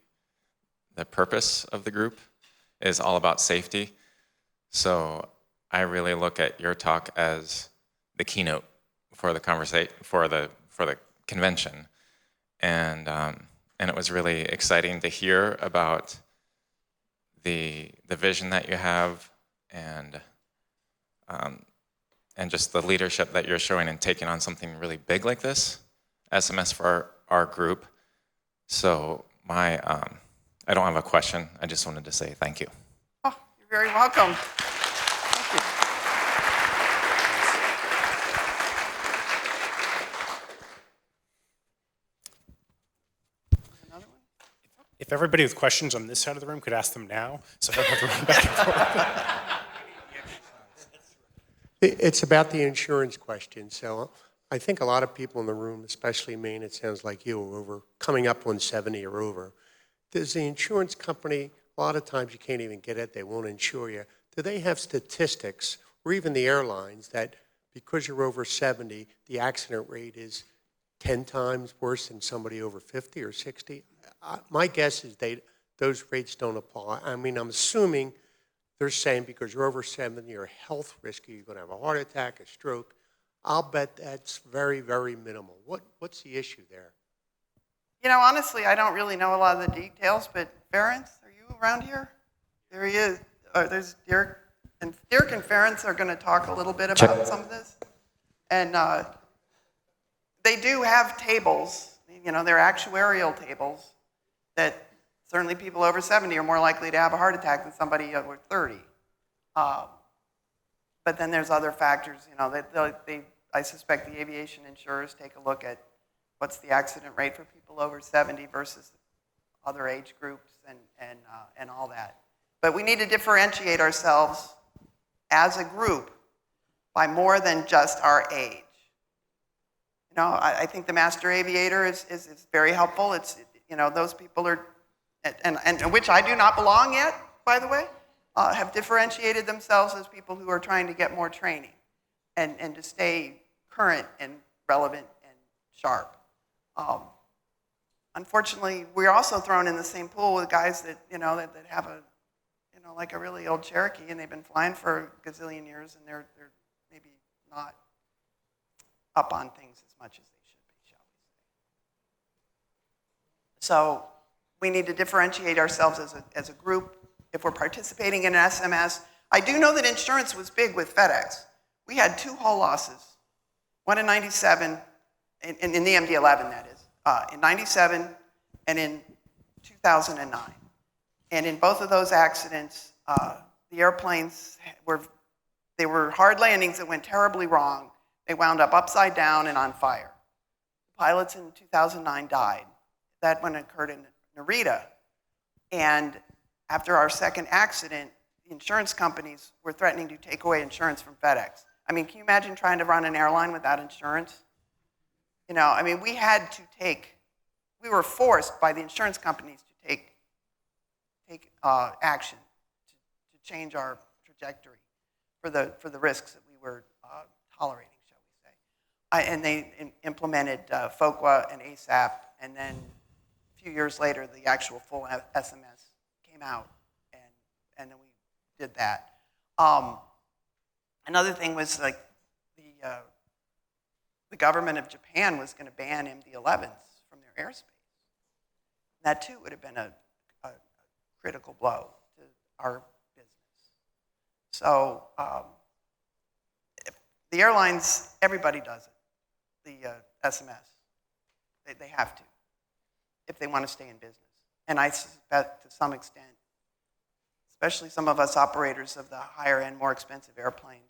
purpose of the group is all about safety. So I really look at your talk as the keynote for the conversation, for the convention, and it was really exciting to hear about the vision that you have, and just the leadership that you're showing and taking on something really big like this, SMS for our group. So I don't have a question. I just wanted to say thank you. Oh, you're very welcome. Thank you. Another one? If everybody with questions on this side of the room could ask them now, so I don't have to run back and forth. It's about the insurance question. So I think a lot of people in the room, especially me, and it sounds like you, are coming up on 70 or over. Does the insurance company, a lot of times you can't even get it, they won't insure you. Do they have statistics, or even the airlines, that because you're over 70, the accident rate is 10 times worse than somebody over 50 or 60? My guess is those rates don't apply. I mean, I'm assuming they're saying because you're over 70, you're a health risk, you're going to have a heart attack, a stroke. I'll bet that's very, very minimal. What's the issue there? You know, honestly, I don't really know a lot of the details, but Ferenc, are you around here? There he is. There's Dirk. And Dirk and Ferenc are going to talk a little bit about some of this. And they do have tables, you know, they're actuarial tables that certainly people over 70 are more likely to have a heart attack than somebody over 30. But then there's other factors, you know, I suspect the aviation insurers take a look at what's the accident rate for people over 70 versus other age groups and all that. But we need to differentiate ourselves as a group by more than just our age. You know, I think the master aviator is very helpful. It's, you know, those people are, and which I do not belong yet, by the way, have differentiated themselves as people who are trying to get more training and to stay current and relevant and sharp. Unfortunately, we're also thrown in the same pool with guys that, you know, that have a, you know, like a really old Cherokee, and they've been flying for a gazillion years, and they're maybe not up on things as much as they should be, shall we say. So we need to differentiate ourselves as a group. If we're participating in an SMS, I do know that insurance was big with FedEx. We had 2 hull losses, one in 97, in the MD-11, that is, in 97 and in 2009. And in both of those accidents, the airplanes they were hard landings that went terribly wrong. They wound up upside down and on fire. The pilots in 2009 died. That one occurred in Narita. And after our second accident, the insurance companies were threatening to take away insurance from FedEx. I mean, can you imagine trying to run an airline without insurance? You know, I mean, we were forced by the insurance companies to take action to change our trajectory for the risks that we were tolerating, shall we say. And they implemented FOQA and ASAP, and then a few years later, the actual full SMS came out, and then we did that. Another thing was like the government of Japan was going to ban MD-11s from their airspace. That too would have been a critical blow to our business. So the airlines, everybody does it. The SMS, they have to if they want to stay in business. And I suspect to some extent, especially some of us operators of the higher end, more expensive airplanes,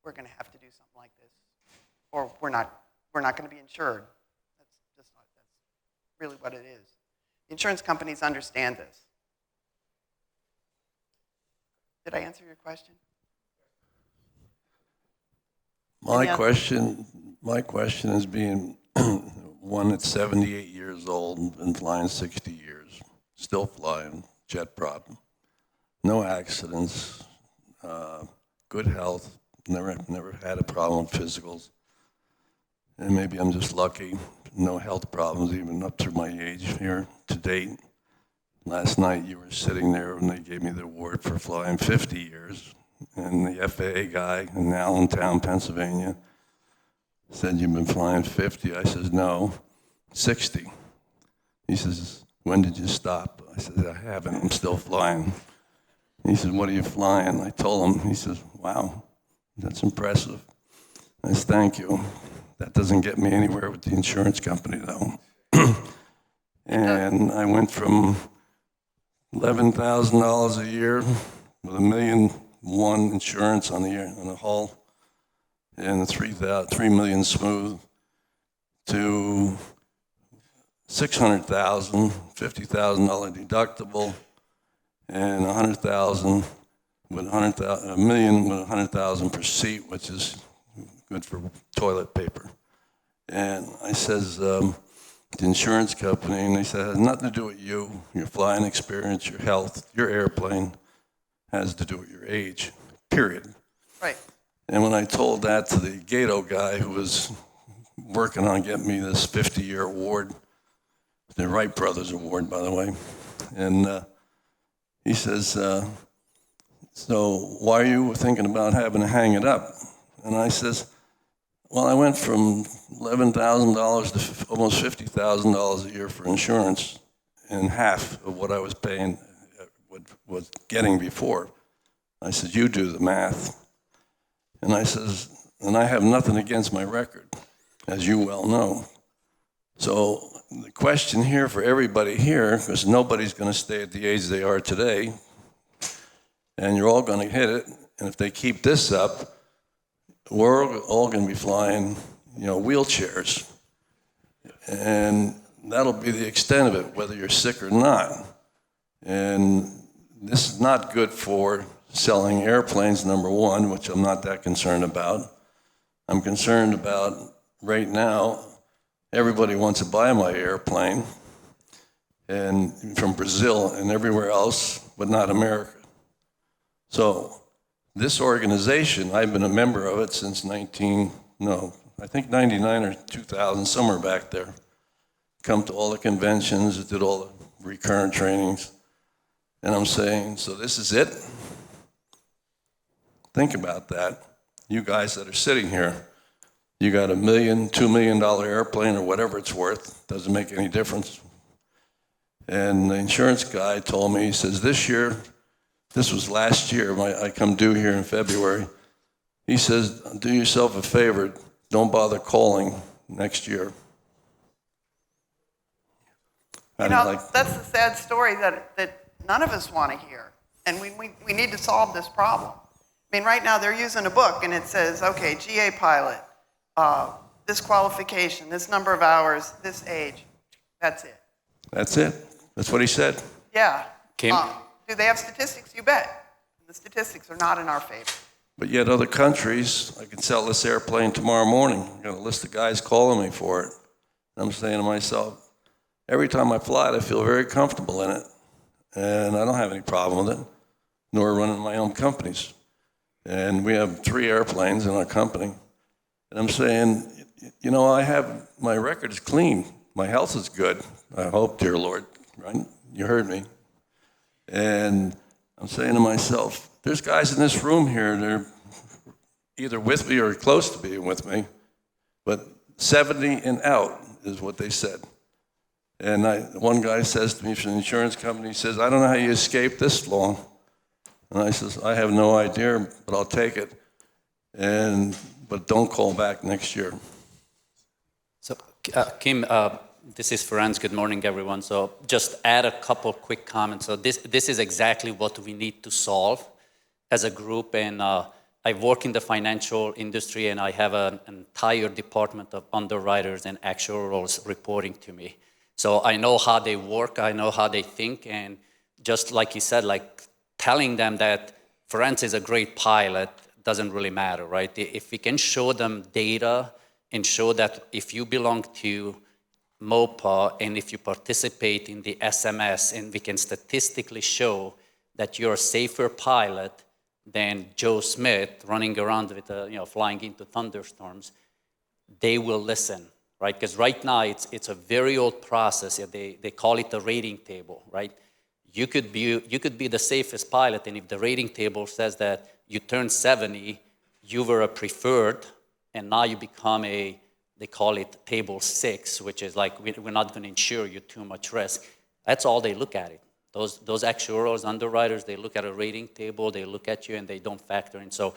we're going to have to do something like this, or we're not going to be insured. That's really what it is. The insurance companies understand this. Did I answer your question? My question is being one that's 78 years old, been flying 60 years, still flying, jet prop, no accidents, good health, never had a problem with physicals. and maybe I'm just lucky, no health problems even up through my age here to date. Last night you were sitting there and they gave me the award for flying 50 years, and the FAA guy in Allentown, Pennsylvania, said, "You've been flying 50. I says, "No, 60. He says, "When did you stop?" I said, "I haven't. I'm still flying." He said, "What are you flying?" I told him. He says, "Wow, that's impressive." I said, "Thank you. That doesn't get me anywhere with the insurance company, though." And I went from $11,000 a year with $1.1 million insurance on the hull and $3 million smooth to $600,000, $50,000 deductible, and $100,000 with $1 million with $100,000 per seat, which is good for toilet paper. And I says, the insurance company, and they said, it has nothing to do with you, your flying experience, your health, your airplane, has to do with your age, period. Right. And when I told that to the Gato guy who was working on getting me this 50-year award, the Wright Brothers Award, by the way, and he says, "So why are you thinking about having to hang it up?" And I says, "Well, I went from $11,000 to almost $50,000 a year for insurance, and half of what I was paying, was getting before." I said, "You do the math." And I says, and I have nothing against my record, as you well know. So the question here for everybody here, because nobody's going to stay at the age they are today, and you're all going to hit it, and if they keep this up, we're all going to be flying, wheelchairs. And that'll be the extent of it, whether you're sick or not. And this is not good for selling airplanes, number one, which I'm not that concerned about. I'm concerned about, right now, everybody wants to buy my airplane, and from Brazil and everywhere else, but not America. So this organization, I've been a member of it since I think 99 or 2000, somewhere back there. Come to all the conventions, did all the recurrent trainings. And I'm saying, so this is it? Think about that. You guys that are sitting here, you got $1 million, $2 million airplane or whatever it's worth, doesn't make any difference. And the insurance guy told me, he says, this was last year, I come due here in February. He says, do yourself a favor, don't bother calling next year. That's the sad story that none of us want to hear. And we need to solve this problem. I mean, right now they're using a book and it says, okay, GA pilot, this qualification, this number of hours, this age, that's it. That's it. That's what he said. Yeah. Kim? Do they have statistics? You bet. The statistics are not in our favor. But yet other countries, I can sell this airplane tomorrow morning. I got a list of guys calling me for it. And I'm saying to myself, every time I fly it, I feel very comfortable in it. And I don't have any problem with it, nor running my own companies. And we have 3 airplanes in our company. And I'm saying, my record is clean. My health is good. I hope, dear Lord, right? You heard me. And I'm saying to myself, there's guys in this room here, they're either with me or close to being with me, but 70 and out is what they said. And one guy says to me from the insurance company, he says, I don't know how you escaped this long. And I says, I have no idea, but I'll take it. But don't call back next year. So, Kim, this is Ferenc. Good morning, everyone. So just add a couple quick comments. So this is exactly what we need to solve as a group. And I work in the financial industry, and I have an entire department of underwriters and actuaries reporting to me. So I know how they work, I know how they think, and just like you said, like telling them that Ferenc is a great pilot doesn't really matter, right? If we can show them data and show that if you belong to MMOPA and if you participate in the SMS and we can statistically show that you're a safer pilot than Joe Smith running around with flying into thunderstorms, they will listen, right? Because right now it's a very old process. Yeah, they call it the rating table, right? You could be the safest pilot, and if the rating table says that you turned 70, you were a preferred, and now you become they call it table 6, which is like we're not going to insure you too much risk. That's all they look at it. Those actuarials, underwriters, they look at a rating table, they look at you, and they don't factor in. So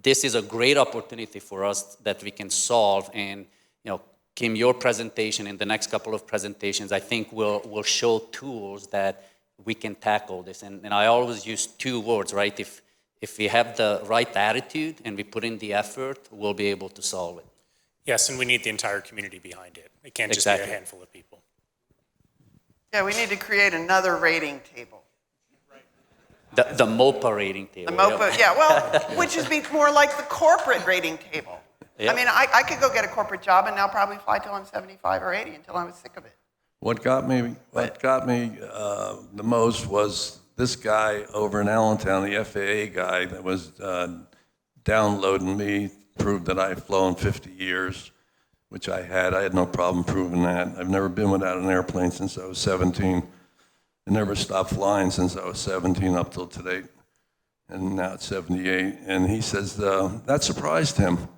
this is a great opportunity for us that we can solve. And Kim, your presentation and the next couple of presentations, I think will show tools that we can tackle this. And I always use 2 words, right? If we have the right attitude and we put in the effort, we'll be able to solve it. Yes, and we need the entire community behind it. It can't just Exactly. be a handful of people. Yeah, we need to create another rating table. The MMOPA rating table. The MOPA, yeah, well, which is more like the corporate rating table. Yep. I mean, I could go get a corporate job and now probably fly till I'm 75 or 80 until I was sick of it. What got me the most was this guy over in Allentown, the FAA guy that was downloading me, proved that I've flown 50 years, which I had. I had no problem proving that. I've never been without an airplane since I was 17. I never stopped flying since I was 17 up till today, and now it's 78. And he says that surprised him.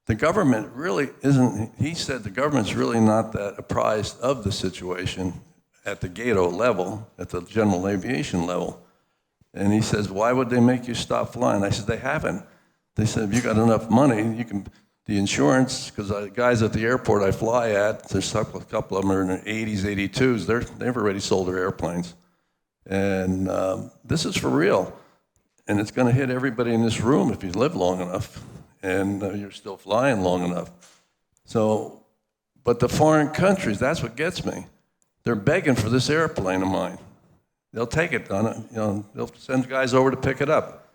The government really isn't, he said the government's really not that apprised of the situation at the GATO level, at the general aviation level. And he says, why would they make you stop flying? I said, they haven't. They said, if you got enough money, you can, the insurance, because the guys at the airport I fly at, there's a couple of them are in their 80s, 82s, they've already sold their airplanes. And this is for real. And it's going to hit everybody in this room if you live long enough and you're still flying long enough. So, but the foreign countries, that's what gets me. They're begging for this airplane of mine. They'll take it on it, they'll send guys over to pick it up.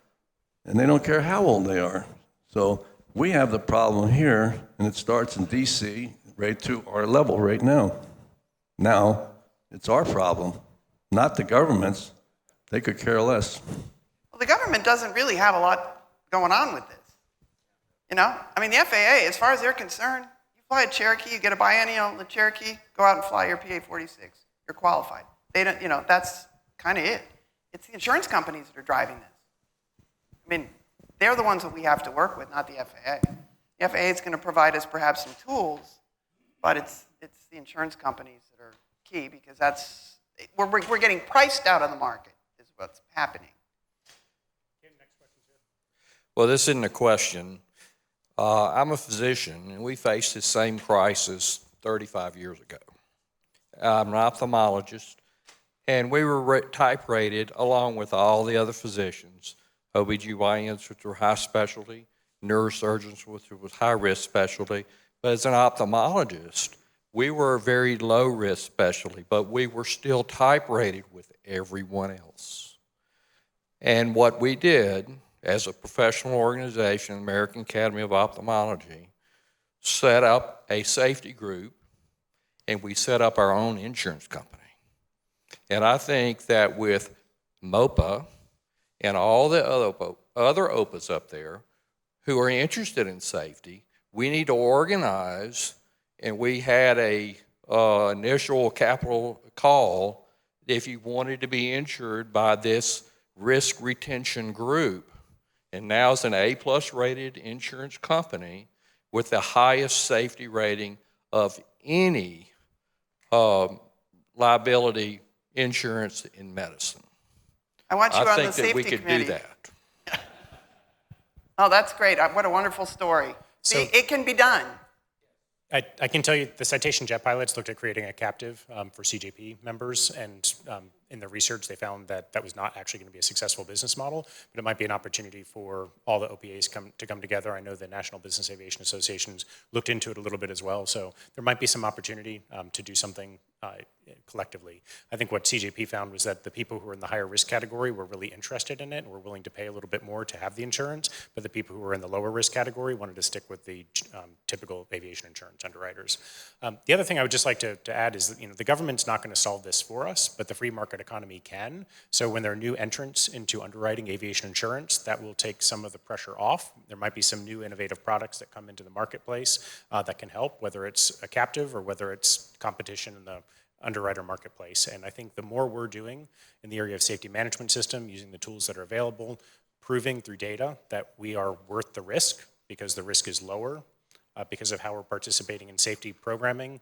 And they don't care how old they are. So we have the problem here, and it starts in DC, right to our level right now. Now, it's our problem, not the government's. They could care less. Well, the government doesn't really have a lot going on with this. I mean, the FAA, as far as they're concerned, you fly a Cherokee, you get a biennial, the Cherokee, go out and fly your PA-46. You're qualified. They don't, that's kind of it. It's the insurance companies that are driving this. I mean, they're the ones that we have to work with, not the FAA. The FAA is going to provide us perhaps some tools, but it's the insurance companies that are key because we're getting priced out of the market is what's happening. Well, this isn't a question. I'm a physician, and we faced the same crisis 35 years ago. I'm an ophthalmologist, and we were type rated along with all the other physicians. OBGYNs, which were high specialty, neurosurgeons, which was high risk specialty. But as an ophthalmologist, we were a very low risk specialty, but we were still type rated with everyone else. And what we did as a professional organization, American Academy of Ophthalmology, set up a safety group, and we set up our own insurance company. And I think that with MOPA and all the other OPAs up there who are interested in safety, we need to organize, and we had a initial capital call if you wanted to be insured by this risk retention group. And now it's an A+ rated insurance company with the highest safety rating of any liability insurance in medicine. I want you on the think safety that we could committee. do that. Oh, that's great. What a wonderful story. See, it can be done. I can tell you the citation jet pilots looked at creating a captive for CJP members, and in the research they found that that was not actually going to be a successful business model, but it might be an opportunity for all the OPAs to come together. I know the National Business Aviation Associations looked into it a little bit as well, so there might be some opportunity to do something collectively. I think what CJP found was that the people who were in the higher risk category were really interested in it and were willing to pay a little bit more to have the insurance, but the people who were in the lower risk category wanted to stick with the typical aviation insurance underwriters. The other thing I would just like to add is that the government's not going to solve this for us, but the free market economy can. So when there are new entrants into underwriting aviation insurance, that will take some of the pressure off. There might be some new innovative products that come into the marketplace that can help, whether it's a captive or whether it's competition in the underwriter marketplace. And I think the more we're doing in the area of safety management system, using the tools that are available, proving through data that we are worth the risk because the risk is lower because of how we're participating in safety programming,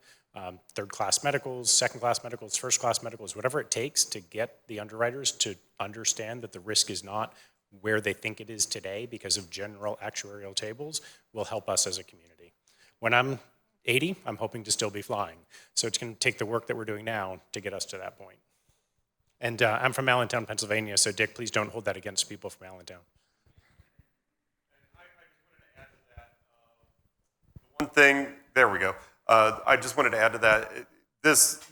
third-class medicals, second-class medicals, first-class medicals, whatever it takes to get the underwriters to understand that the risk is not where they think it is today because of general actuarial tables will help us as a community. When I'm 80, I'm hoping to still be flying. So it's going to take the work that we're doing now to get us to that point. And I'm from Allentown, Pennsylvania, so Dick, please don't hold that against people from Allentown. One thing, there we go. I just wanted to add to that.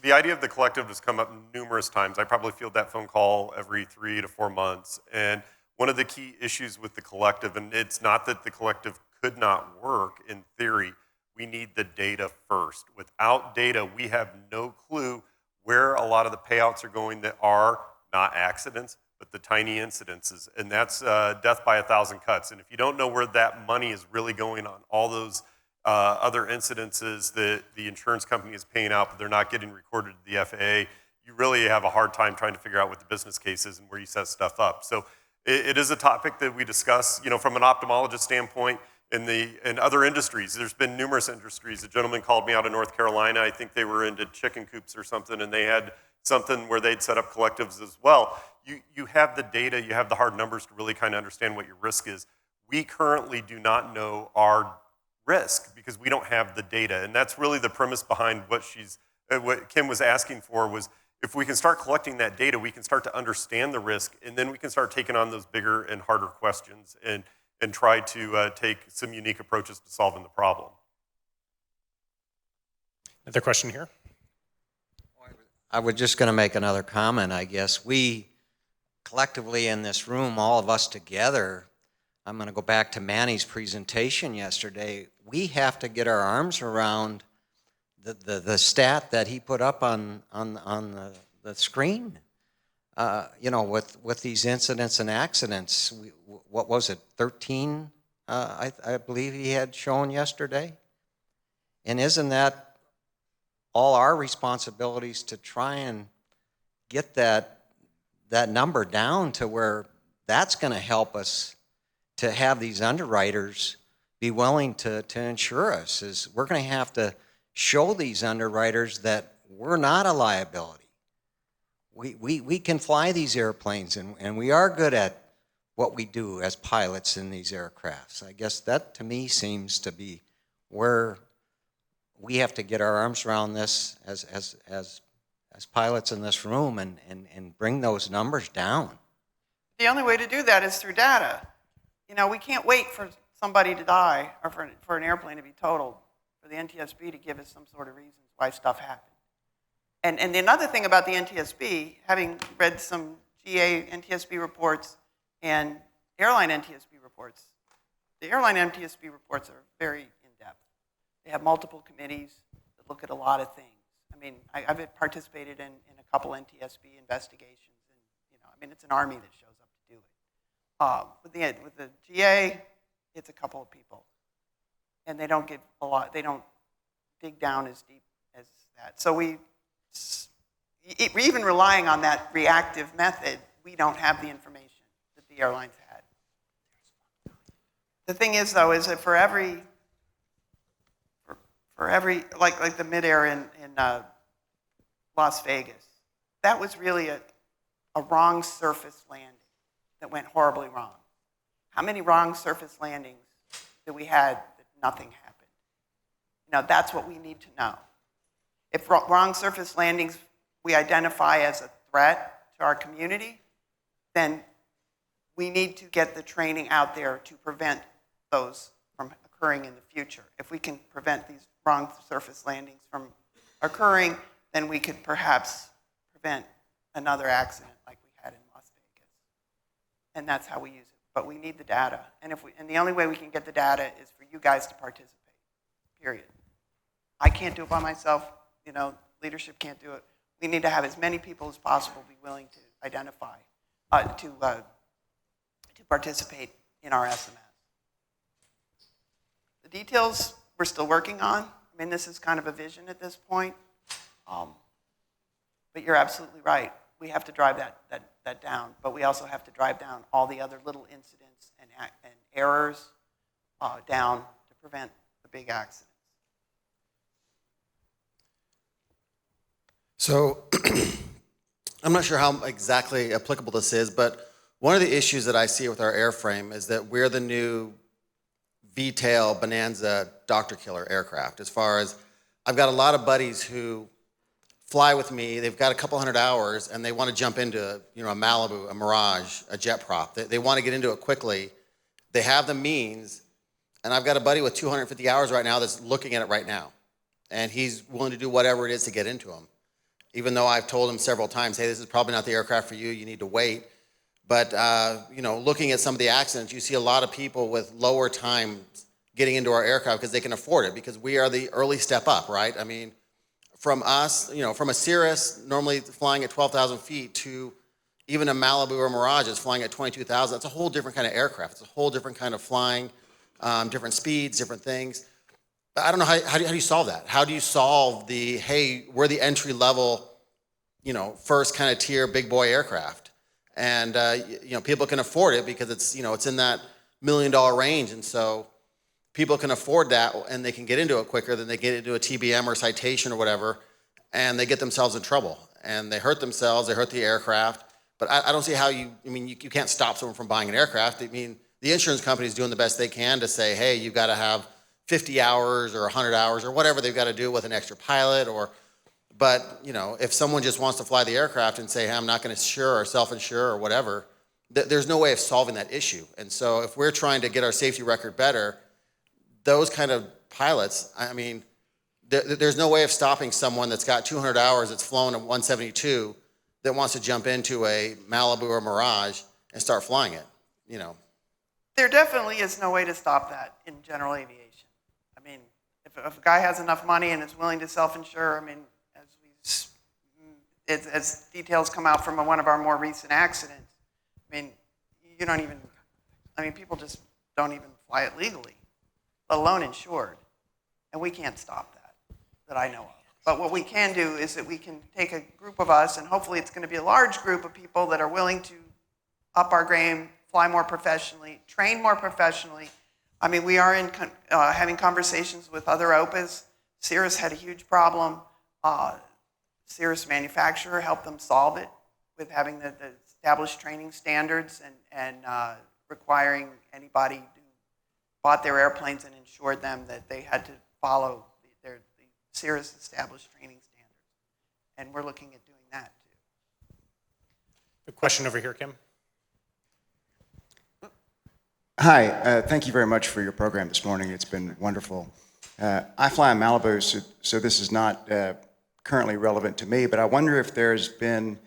The idea of the collective has come up numerous times. I probably field that phone call every 3 to 4 months. And one of the key issues with the collective, and it's not that the collective could not work in theory, we need the data first. Without data, we have no clue where a lot of the payouts are going that are not accidents, but the tiny incidences. And that's death by 1,000 cuts. And if you don't know where that money is really going on, all those other incidences that the insurance company is paying out, but they're not getting recorded to the FAA, you really have a hard time trying to figure out what the business case is and where you set stuff up. So it is a topic that we discuss, from an ophthalmologist standpoint. In other industries, there's been numerous industries. A gentleman called me out of North Carolina. I think they were into chicken coops or something, and they had something where they'd set up collectives as well. You have the data, you have the hard numbers to really kind of understand what your risk is. We currently do not know our risk because we don't have the data, and that's really the premise behind what Kim was asking for was if we can start collecting that data, we can start to understand the risk, and then we can start taking on those bigger and harder questions and try to take some unique approaches to solving the problem. Another question here? I was just going to make another comment, I guess. We collectively in this room, all of us together, I'm going to go back to Manny's presentation yesterday. We have to get our arms around the stat that he put up on the screen. With these incidents and accidents, what was it, 13, I believe he had shown yesterday? And isn't that all our responsibilities to try and get that number down to where that's going to help us to have these underwriters be willing to insure us? Is we're going to have to show these underwriters that we're not a liability. We can fly these airplanes, and we are good at what we do as pilots in these aircrafts. I guess that, to me, seems to be where we have to get our arms around this as pilots in this room and bring those numbers down. The only way to do that is through data. We can't wait for somebody to die or for an airplane to be totaled for the NTSB to give us some sort of reasons why stuff happened. And another thing about the NTSB, having read some GA NTSB reports and airline NTSB reports, the airline NTSB reports are very in-depth. They have multiple committees that look at a lot of things. I mean, I've participated in a couple NTSB investigations, and it's an army that shows up to do it. With the GA, it's a couple of people, and they don't get a lot. They don't dig down as deep as that. So even relying on that reactive method, we don't have the information that the airlines had. The thing is, though, is that for every like the midair in Las Vegas, that was really a wrong surface landing that went horribly wrong. How many wrong surface landings that we had that nothing happened? That's what we need to know. If wrong surface landings we identify as a threat to our community, then we need to get the training out there to prevent those from occurring in the future. If we can prevent these wrong surface landings from occurring, then we could perhaps prevent another accident like we had in Las Vegas. And that's how we use it. But we need the data. And the only way we can get the data is for you guys to participate, period. I can't do it by myself. You know, leadership can't do it. We need to have as many people as possible be willing to identify, to participate in our SMS. The details we're still working on. I mean, this is kind of a vision at this point. But you're absolutely right. We have to drive that down, but we also have to drive down all the other little incidents and errors down to prevent the big accidents. So I'm not sure how exactly applicable this is, but one of the issues that I see with our airframe is that we're the new V-tail Bonanza Dr. Killer aircraft. As far as, I've got a lot of buddies who fly with me, they've got a couple hundred hours, and they want to jump into a Malibu, a Mirage, a jet prop. They want to get into it quickly. They have the means, and I've got a buddy with 250 hours right now that's looking at it right now. And he's willing to do whatever it is to get into them. Even though I've told him several times, hey, this is probably not the aircraft for you, you need to wait. But, looking at some of the accidents, you see a lot of people with lower time getting into our aircraft because they can afford it, because we are the early step up, right? I mean, from us, from a Cirrus normally flying at 12,000 feet to even a Malibu or Mirage is flying at 22,000. That's a whole different kind of aircraft. It's a whole different kind of flying, different speeds, different things. But I don't know, how do you solve that? How do you solve hey, we're the entry level, first kind of tier big boy aircraft. And, people can afford it because it's in that $1 million range. And so people can afford that and they can get into it quicker than they get into a TBM or citation or whatever. And they get themselves in trouble and they hurt themselves, they hurt the aircraft. But I don't see how you can't stop someone from buying an aircraft. I mean, the insurance company is doing the best they can to say, hey, you've got to have 50 hours or 100 hours or whatever they've got to do with an extra pilot but if someone just wants to fly the aircraft and say, hey, I'm not going to insure or self-insure or whatever, there's no way of solving that issue. And so if we're trying to get our safety record better, those kind of pilots, I mean, there's no way of stopping someone that's got 200 hours that's flown at 172 that wants to jump into a Malibu or Mirage and start flying it, There definitely is no way to stop that in general aviation. I mean, if a guy has enough money and is willing to self-insure, I mean, as details come out from one of our more recent accidents, I mean, people just don't even fly it legally, let alone insured. And we can't stop that I know of. But what we can do is that we can take a group of us, and hopefully it's going to be a large group of people that are willing to up our game, fly more professionally, train more professionally. I mean, we are having conversations with other OPAs. Cirrus had a huge problem. Cirrus manufacturer helped them solve it with having the established training standards and requiring anybody who bought their airplanes and insured them that they had to follow the Cirrus established training standards. And we're looking at doing that too. A question over here, Kim. Hi, thank you very much for your program this morning. It's been wonderful. I fly in Malibu, so this is not currently relevant to me, but I wonder if there's been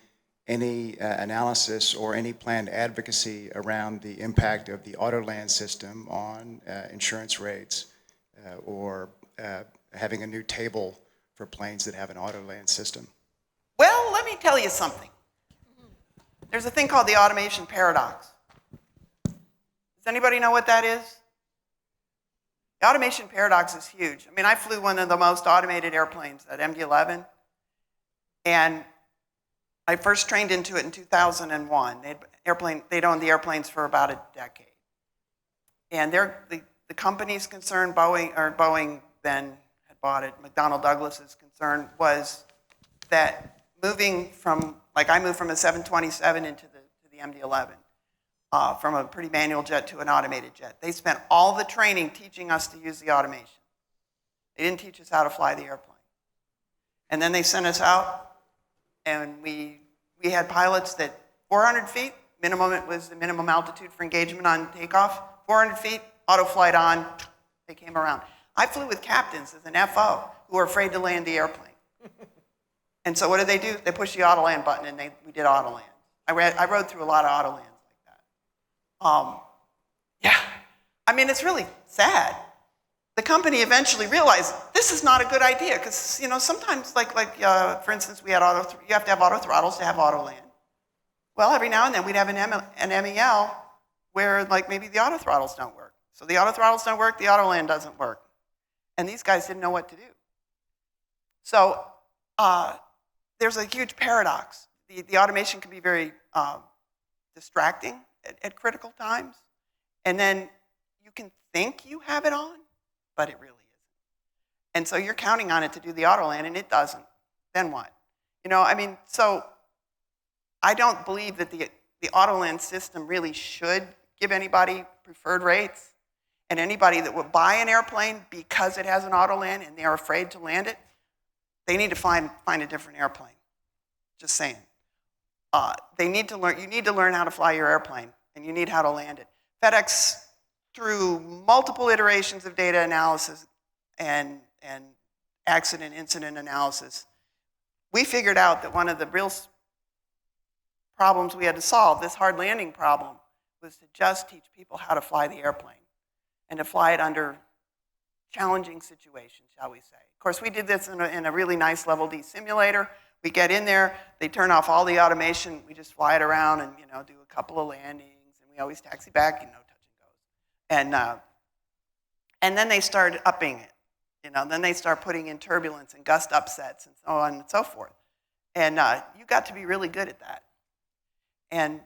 any analysis or any planned advocacy around the impact of the Autoland system on insurance rates or having a new table for planes that have an Autoland system. Well, let me tell you something. There's a thing called the automation paradox. Does anybody know what that is? The automation paradox is huge. I mean, I flew one of the most automated airplanes, that MD-11, and I first trained into it in 2001. They'd owned the airplanes for about a decade. And the company's concern, Boeing then had bought it, McDonnell Douglas's concern was that moving from, like I moved from a 727 into the MD-11, from a pretty manual jet to an automated jet. They spent all the training teaching us to use the automation. They didn't teach us how to fly the airplane. And then they sent us out, and we had pilots that 400 feet, was the minimum altitude for engagement on takeoff. 400 feet, auto flight on, they came around. I flew with captains as an FO who were afraid to land the airplane. And so what did they do? They pushed the auto land button, and we did auto land. I rode through a lot of auto lands like that. Yeah, I mean, it's really sad. The company eventually realized this is not a good idea because, you know, sometimes, for instance, you have to have auto throttles to have auto land. Well, every now and then we'd have an MEL where, like, maybe the auto throttles don't work. So the auto throttles don't work, the auto land doesn't work. And these guys didn't know what to do. So there's a huge paradox. The automation can be very distracting at critical times. And then you can think you have it on, but it really isn't. And so you're counting on it to do the auto land, and it doesn't. Then what? You know, I mean, so I don't believe that the auto land system really should give anybody preferred rates. And anybody that will buy an airplane because it has an auto land and they're afraid to land it, they need to find a different airplane. Just saying. You need to learn how to fly your airplane, and you need how to land it. FedEx, through multiple iterations of data analysis and accident incident analysis, we figured out that one of the real problems we had to solve, this hard landing problem, was to just teach people how to fly the airplane and to fly it under challenging situations, shall we say. Of course, we did this in a really nice level D simulator. We get in there, they turn off all the automation, we just fly it around and, you know, do a couple of landings, and we always taxi back, you know, touch and goes. And then they started upping it, you know, then they start putting in turbulence and gust upsets and so on and so forth. And you got to be really good at that. And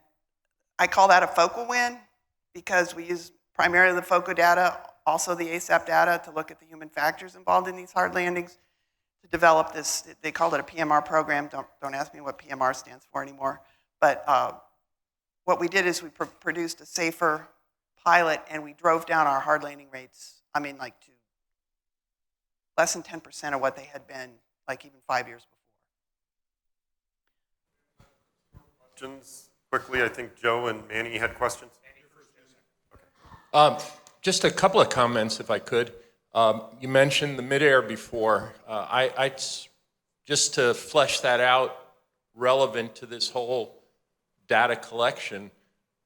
I call that a focal win because we use primarily the FOCO data, also the ASAP data to look at the human factors involved in these hard landings to develop this. They called it a PMR program. Don't ask me what PMR stands for anymore. But what we did is we produced a safer pilot, and we drove down our hard landing rates, I mean, like to less than 10% of what they had been, like even 5 years before. Questions quickly? I think Joe and Manny had questions. Just a couple of comments, if I could. You mentioned the midair before. Just to flesh that out, relevant to this whole data collection,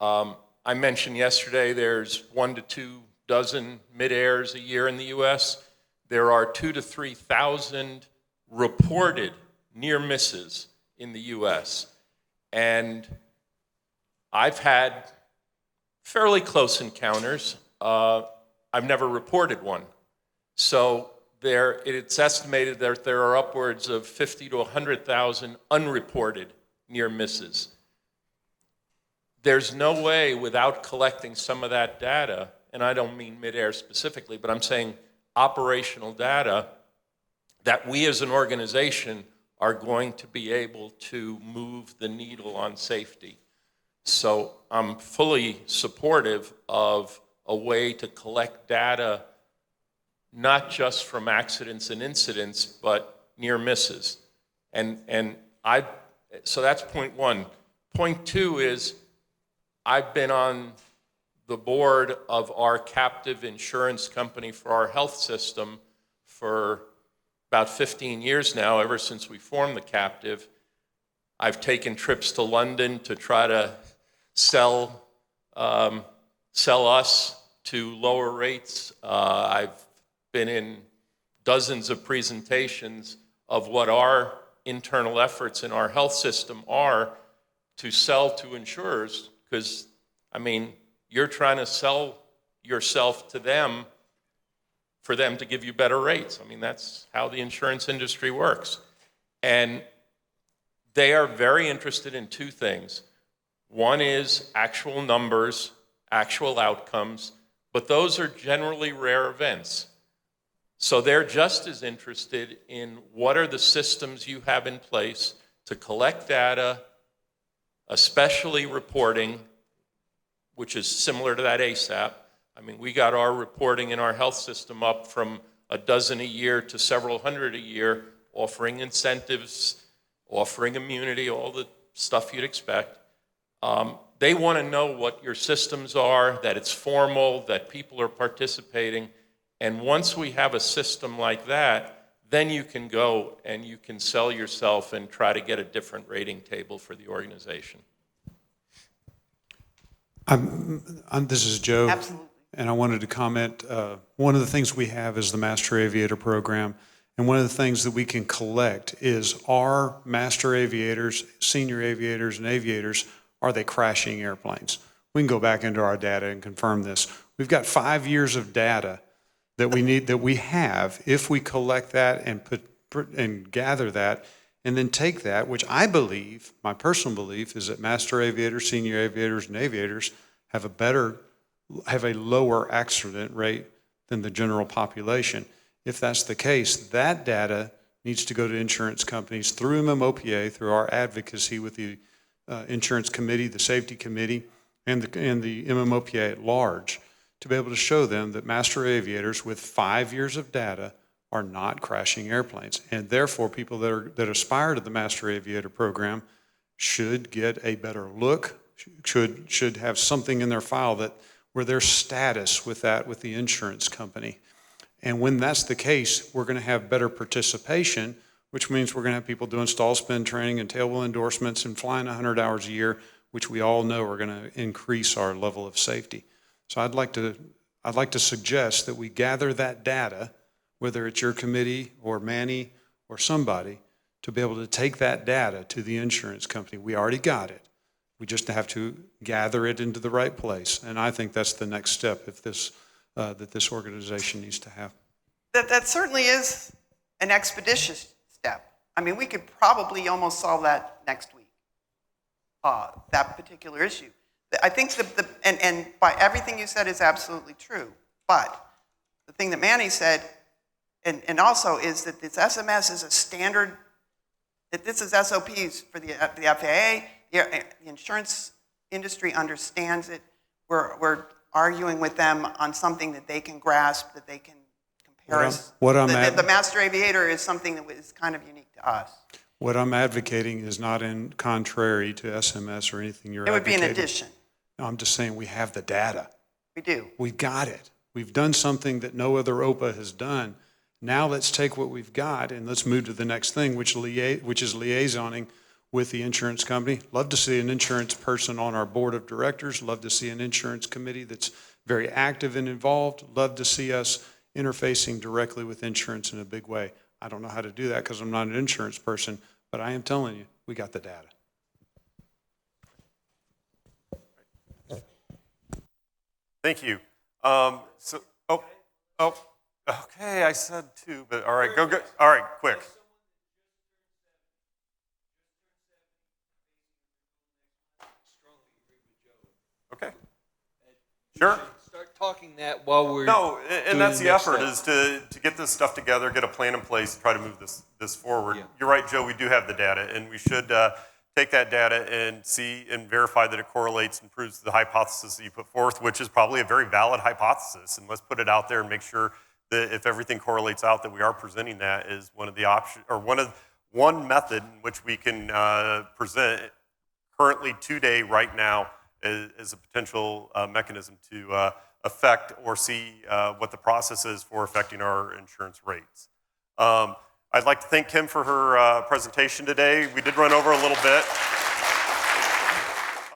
I mentioned yesterday there's 1 to 2 dozen midairs a year in the U.S. There are 2,000 to 3,000 reported near misses in the U.S. And I've had fairly close encounters. I've never reported one. So it's estimated that there are upwards of 50 to 100,000 unreported near misses. There's no way without collecting some of that data, and I don't mean midair specifically, but I'm saying operational data, that we as an organization are going to be able to move the needle on safety. So I'm fully supportive of a way to collect data, not just from accidents and incidents, but near misses. So that's point one. Point two is I've been on the board of our captive insurance company for our health system for about 15 years now, ever since we formed the captive. I've taken trips to London to try to sell us to lower rates. I've been in dozens of presentations of what our internal efforts in our health system are to sell to insurers, because, I mean, you're trying to sell yourself to them for them to give you better rates. I mean, that's how the insurance industry works. And they are very interested in two things. One is actual numbers, actual outcomes, but those are generally rare events. So they're just as interested in what are the systems you have in place to collect data, especially reporting, which is similar to that ASAP. I mean, we got our reporting in our health system up from a dozen a year to several hundred a year, offering incentives, offering immunity, all the stuff you'd expect. They want to know what your systems are, that it's formal, that people are participating. And once we have a system like that, then you can go and you can sell yourself and try to get a different rating table for the organization. This is Joe. Absolutely. And I wanted to comment, one of the things we have is the Master Aviator program. And one of the things that we can collect is, are master aviators, senior aviators, and aviators, are they crashing airplanes? We can go back into our data and confirm this. We've got 5 years of data that we have, if we collect that and gather that, and then take that, which I believe, my personal belief, is that master aviators, senior aviators, and aviators have a lower accident rate than the general population. If that's the case, that data needs to go to insurance companies through MMOPA, through our advocacy with the insurance committee, the safety committee, and the MMOPA at large, to be able to show them that master aviators with 5 years of data are not crashing airplanes. And therefore, people that aspire to the master aviator program should get a better look, should have something in their file where their status with the insurance company. And when that's the case, we're going to have better participation, which means we're going to have people doing stall spin training and tail wheel endorsements and flying 100 hours a year, which we all know are going to increase our level of safety. So I'd like to suggest that we gather that data, whether it's your committee or Manny or somebody, to be able to take that data to the insurance company. We already got it. We just have to gather it into the right place. And I think that's the next step that this organization needs to have. That certainly is an expeditious step. I mean, we could probably almost solve that next week, that particular issue. I think and by everything you said is absolutely true, but the thing that Manny said, and also is that this SMS is a standard, that this is SOPs for the FAA, the insurance industry understands it. We're arguing with them on something that they can grasp, that they can compare us. The master aviator is something that is kind of unique to us. What I'm advocating is not in contrary to SMS or anything you're advocating. It would be an addition. No, I'm just saying we have the data. We do. We've got it. We've done something that no other OPA has done. Now let's take what we've got and let's move to the next thing, which is liaisoning with the insurance company. Love to see an insurance person on our board of directors. Love to see an insurance committee that's very active and involved. Love to see us interfacing directly with insurance in a big way. I don't know how to do that because I'm not an insurance person, but I am telling you, we got the data. Thank you. Okay, I said two, but all right, go. All right, quick. Okay. Sure. Start talking that while we're and that's the effort is to get this stuff together, get a plan in place, and try to move this forward. Yeah. You're right, Joe. We do have the data, and we should take that data and see and verify that it correlates and proves the hypothesis that you put forth, which is probably a very valid hypothesis. And let's put it out there and make sure that if everything correlates out, that we are presenting that as one of the options, or one method in which we can present currently today, right now, as a potential mechanism to affect or see what the process is for affecting our insurance rates. I'd like to thank Kim for her presentation today. We did run over a little bit.